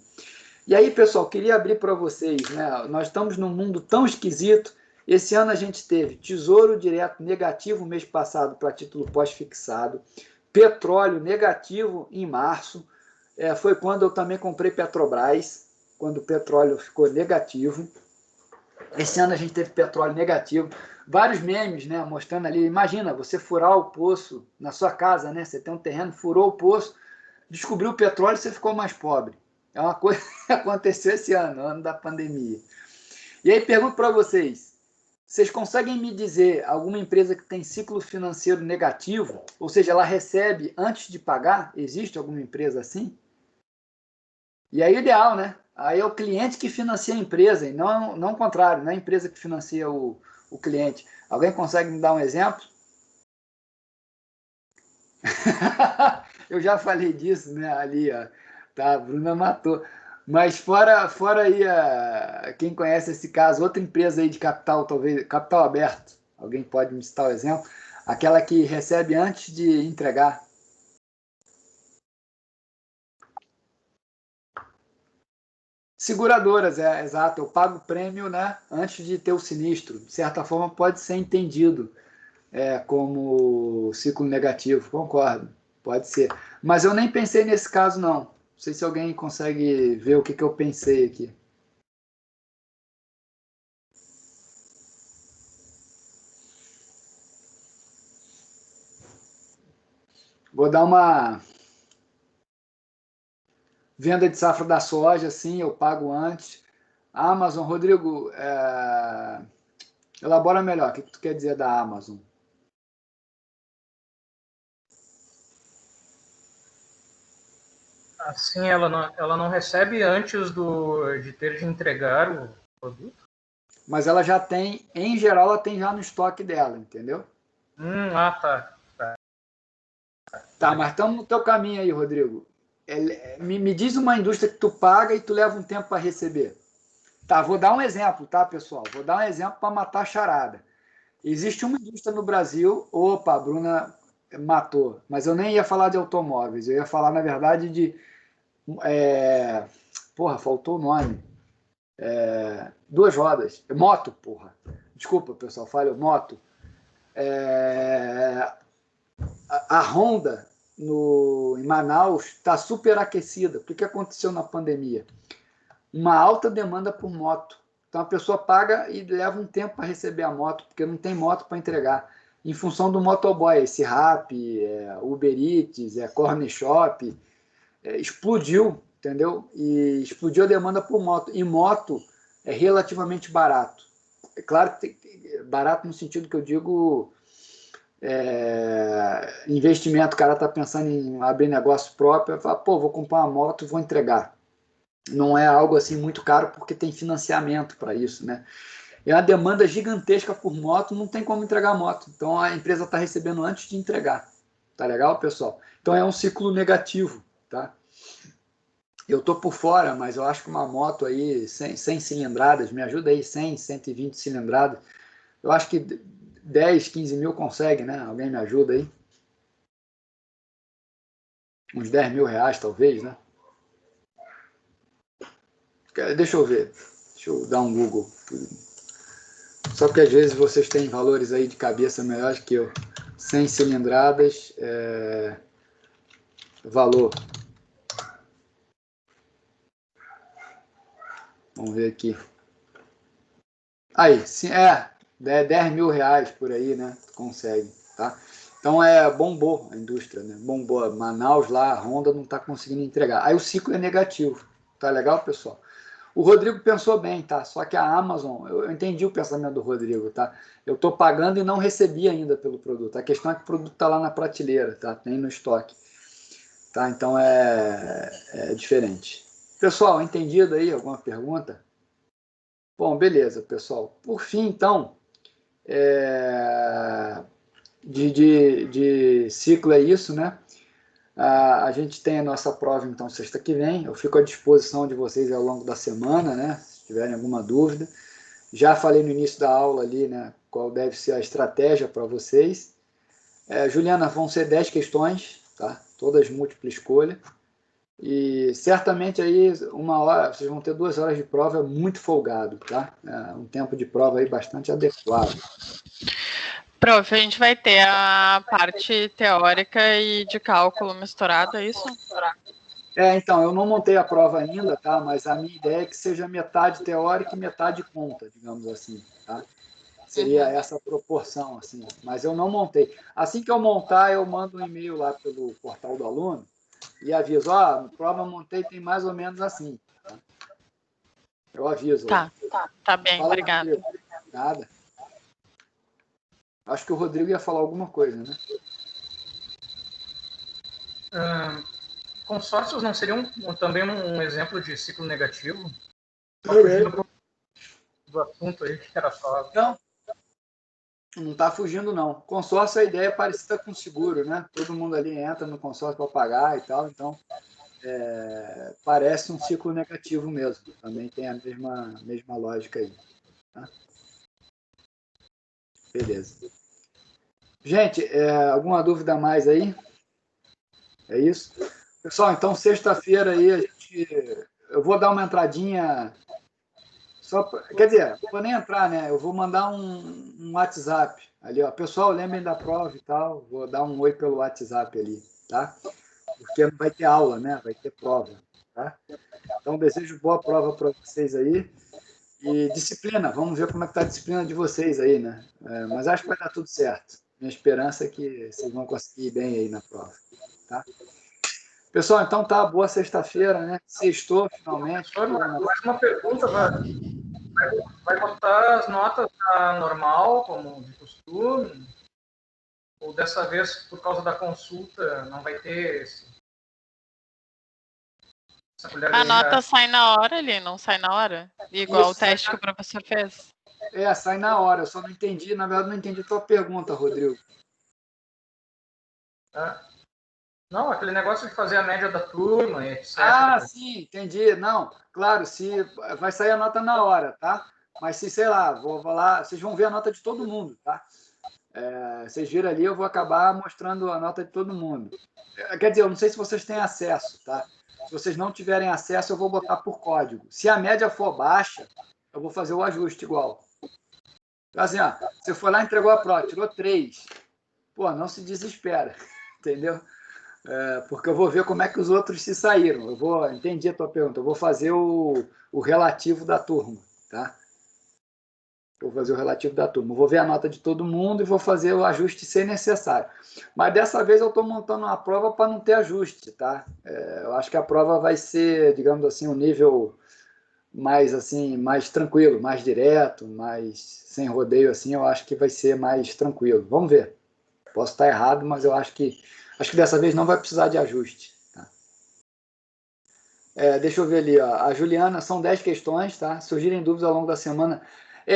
E aí, pessoal, queria abrir para vocês, né? Nós estamos num mundo tão esquisito. Esse ano a gente teve Tesouro Direto negativo mês passado para título pós-fixado, petróleo negativo em março, foi quando eu também comprei Petrobras, quando o petróleo ficou negativo. Esse ano a gente teve petróleo negativo, vários memes, né, mostrando ali, imagina, você furar o poço na sua casa, né, você tem um terreno, furou o poço, descobriu o petróleo e você ficou mais pobre. É uma coisa que aconteceu esse ano, ano da pandemia. E aí pergunto para vocês, vocês conseguem me dizer alguma empresa que tem ciclo financeiro negativo, ou seja, ela recebe antes de pagar? Existe alguma empresa assim? E aí é ideal, né? Aí é o cliente que financia a empresa, e não o contrário, não é a empresa que financia o cliente. Alguém consegue me dar um exemplo? Eu já falei disso, né? Ali, ó. Tá, a Bruna matou. Mas fora aí, quem conhece esse caso, outra empresa aí de capital, talvez, capital aberto, alguém pode me citar o exemplo? Aquela que recebe antes de entregar. Seguradoras, exato. Eu pago o prêmio, né, antes de ter o sinistro. De certa forma, pode ser entendido como ciclo negativo, concordo. Pode ser. Mas eu nem pensei nesse caso, não. Não sei se alguém consegue ver o que eu pensei aqui. Vou dar uma venda de safra da soja, sim, eu pago antes. Amazon, Rodrigo, elabora melhor. O que tu quer dizer da Amazon? Assim, ela não recebe antes de ter de entregar o produto? Mas ela já tem, em geral, ela tem já no estoque dela, entendeu? Tá. Tá, mas estamos no teu caminho aí, Rodrigo. Me diz uma indústria que tu paga e tu leva um tempo para receber. Tá, vou dar um exemplo, tá, pessoal? Vou dar um exemplo para matar a charada. Existe uma indústria no Brasil, opa, a Bruna matou, mas eu nem ia falar de automóveis, eu ia falar, na verdade, de... porra, faltou o nome. Duas rodas. Moto, porra. Desculpa, pessoal, falha, moto. A Honda, em Manaus, está superaquecida. O que aconteceu na pandemia? Uma alta demanda por moto. Então a pessoa paga e leva um tempo para receber a moto, porque não tem moto para entregar. Em função do motoboy, esse Rappi, Uber Eats, Corner Shop, explodiu, entendeu? E explodiu a demanda por moto. E moto é relativamente barato. É claro que barato no sentido que eu digo investimento, o cara está pensando em abrir negócio próprio, fala, pô, vou comprar uma moto e vou entregar. Não é algo assim muito caro porque tem financiamento para isso, né? É uma demanda gigantesca por moto, não tem como entregar moto. Então a empresa está recebendo antes de entregar. Tá legal, pessoal? Então é um ciclo negativo, tá? Eu tô por fora, mas eu acho que uma moto aí, 100 cilindradas, me ajuda aí, 100, 120 cilindradas, eu acho que 10, 15 mil consegue, né? Alguém me ajuda aí? Uns 10 mil reais, talvez, né? Deixa eu ver. Deixa eu dar um Google. Só porque às vezes vocês têm valores aí de cabeça melhores que eu. 100 cilindradas, valor. Vamos ver aqui. Aí, sim, 10 mil reais por aí, né? Consegue, tá? Então bombou a indústria, né? Bombou. Manaus lá, a Honda não está conseguindo entregar. Aí o ciclo é negativo. Tá legal, pessoal? O Rodrigo pensou bem, tá? Só que a Amazon, eu entendi o pensamento do Rodrigo, tá? Eu estou pagando e não recebi ainda pelo produto. A questão é que o produto está lá na prateleira, tá? Tem no estoque. Tá? Então é diferente. Pessoal, entendido aí? Alguma pergunta? Bom, beleza, pessoal. Por fim, então, de ciclo é isso, né? A gente tem a nossa prova, então, sexta que vem. Eu fico à disposição de vocês ao longo da semana, né? Se tiverem alguma dúvida. Já falei no início da aula ali, né? Qual deve ser a estratégia para vocês. Juliana, vão ser 10 questões, tá? Todas múltipla escolha. E certamente aí, 1 hora, vocês vão ter 2 horas de prova muito folgado, tá? Um tempo de prova aí bastante adequado. Prof, a gente vai ter a parte teórica e de cálculo misturado, é isso? Então, eu não montei a prova ainda, tá? Mas a minha ideia é que seja metade teórica e metade conta, digamos assim, tá? Seria essa proporção, assim. Mas eu não montei. Assim que eu montar, eu mando um e-mail lá pelo portal do aluno e aviso, a prova montei tem mais ou menos assim. Tá? Eu aviso. Tá bem, Fala, obrigada. Rodrigo. Nada. Acho que o Rodrigo ia falar alguma coisa, né? Consórcios não seriam também um exemplo de ciclo negativo? Fugindo do assunto aí que era falado. Não está fugindo, não. Consórcio, a ideia é parecida com seguro, né? Todo mundo ali entra no consórcio para pagar e tal, então parece um ciclo negativo mesmo. Também tem a mesma lógica aí. Tá? Beleza. Gente, alguma dúvida mais aí? É isso? Pessoal, então sexta-feira aí eu vou dar uma entradinha. Quer dizer, não vou nem entrar, né? Eu vou mandar um WhatsApp ali, ó. Pessoal, lembrem da prova e tal. Vou dar um oi pelo WhatsApp ali, tá? Porque não vai ter aula, né? Vai ter prova, tá? Então, desejo boa prova para vocês aí. E disciplina, vamos ver como é que tá a disciplina de vocês aí, né? Mas acho que vai dar tudo certo. Minha esperança é que vocês vão conseguir ir bem aí na prova, tá? Pessoal, então tá, boa sexta-feira, né? Sextou, finalmente. Mais uma pergunta, vai botar as notas na normal, como de costume? Ou dessa vez, por causa da consulta, não vai ter essa colher A de nota chá? sai na hora ali, não sai na hora? Igual o teste que o professor fez. Sai na hora, eu só não entendi, na verdade não entendi a tua pergunta, Rodrigo. Não, aquele negócio de fazer a média da turma, etc. Sim, entendi. Não, claro, se vai sair a nota na hora, tá? Mas se, sei lá, vou lá, vocês vão ver a nota de todo mundo, tá? Vocês viram ali, eu vou acabar mostrando a nota de todo mundo. Quer dizer, eu não sei se vocês têm acesso, tá? Se vocês não tiverem acesso, eu vou botar por código. Se a média for baixa, eu vou fazer o ajuste igual. Então, assim, ó, você foi lá e entregou a prova, tirou 3. Pô, não se desespera, entendeu? Porque eu vou ver como é que os outros se saíram. Entendi a tua pergunta. Eu vou fazer o relativo da turma, tá? Vou fazer o relativo da turma. Vou ver a nota de todo mundo e vou fazer o ajuste se necessário. Mas dessa vez eu estou montando uma prova para não ter ajuste, tá? Eu acho que a prova vai ser, digamos assim, um nível mais tranquilo, mais direto, mais sem rodeio, assim. Eu acho que vai ser mais tranquilo. Vamos ver. Posso estar errado, mas eu acho que dessa vez não vai precisar de ajuste. Tá? Deixa eu ver ali. Ó. A Juliana, são 10 questões. Tá? Surgirem dúvidas ao longo da semana.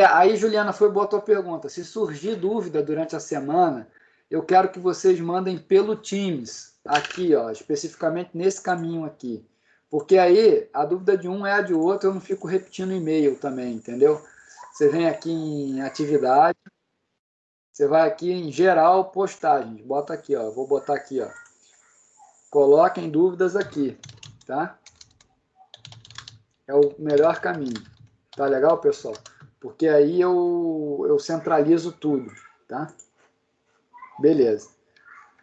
Aí, Juliana, foi boa a tua pergunta. Se surgir dúvida durante a semana, eu quero que vocês mandem pelo Teams, aqui, ó, especificamente nesse caminho aqui. Porque aí, a dúvida de um é a de outro, eu não fico repetindo e-mail também, entendeu? Você vem aqui em atividade, você vai aqui em geral, postagens, bota aqui, ó, vou botar aqui, ó. Coloquem dúvidas aqui, tá? É o melhor caminho. Tá legal, pessoal? Porque aí eu centralizo tudo, tá? Beleza.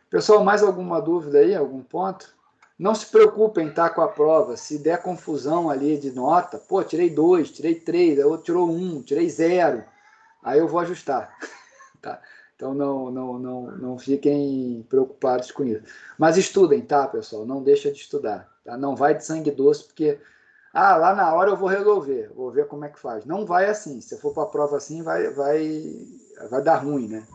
Pessoal, mais alguma dúvida aí? Algum ponto? Não se preocupem, tá, com a prova. Se der confusão ali de nota, pô, tirei 2, tirei 3, aí outro tirou 1, tirei 0. Aí eu vou ajustar, tá? Então não fiquem preocupados com isso. Mas estudem, tá, pessoal? Não deixa de estudar, tá? Não vai de sangue doce, porque lá na hora eu vou resolver, vou ver como é que faz. Não vai assim. Se for para a prova assim, vai dar ruim, né?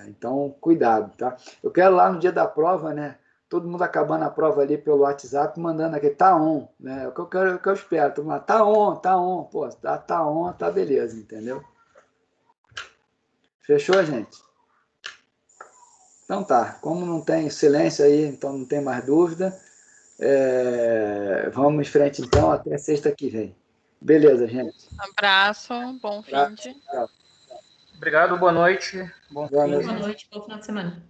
Então, cuidado, tá? Eu quero lá no dia da prova, né? Todo mundo acabando a prova ali pelo WhatsApp, mandando aqui, tá on, né? É o que eu quero, o que eu espero. Todo mundo, tá on. Pô, tá on, tá beleza, entendeu? Fechou, gente? Então tá. Como não tem silêncio aí, então não tem mais dúvida. Vamos em frente, então, até sexta que vem. Beleza, gente. Abraço, bom fim de. Tchau. Obrigado, boa noite. Bom Boa fim noite. de... Boa noite, bom final de semana.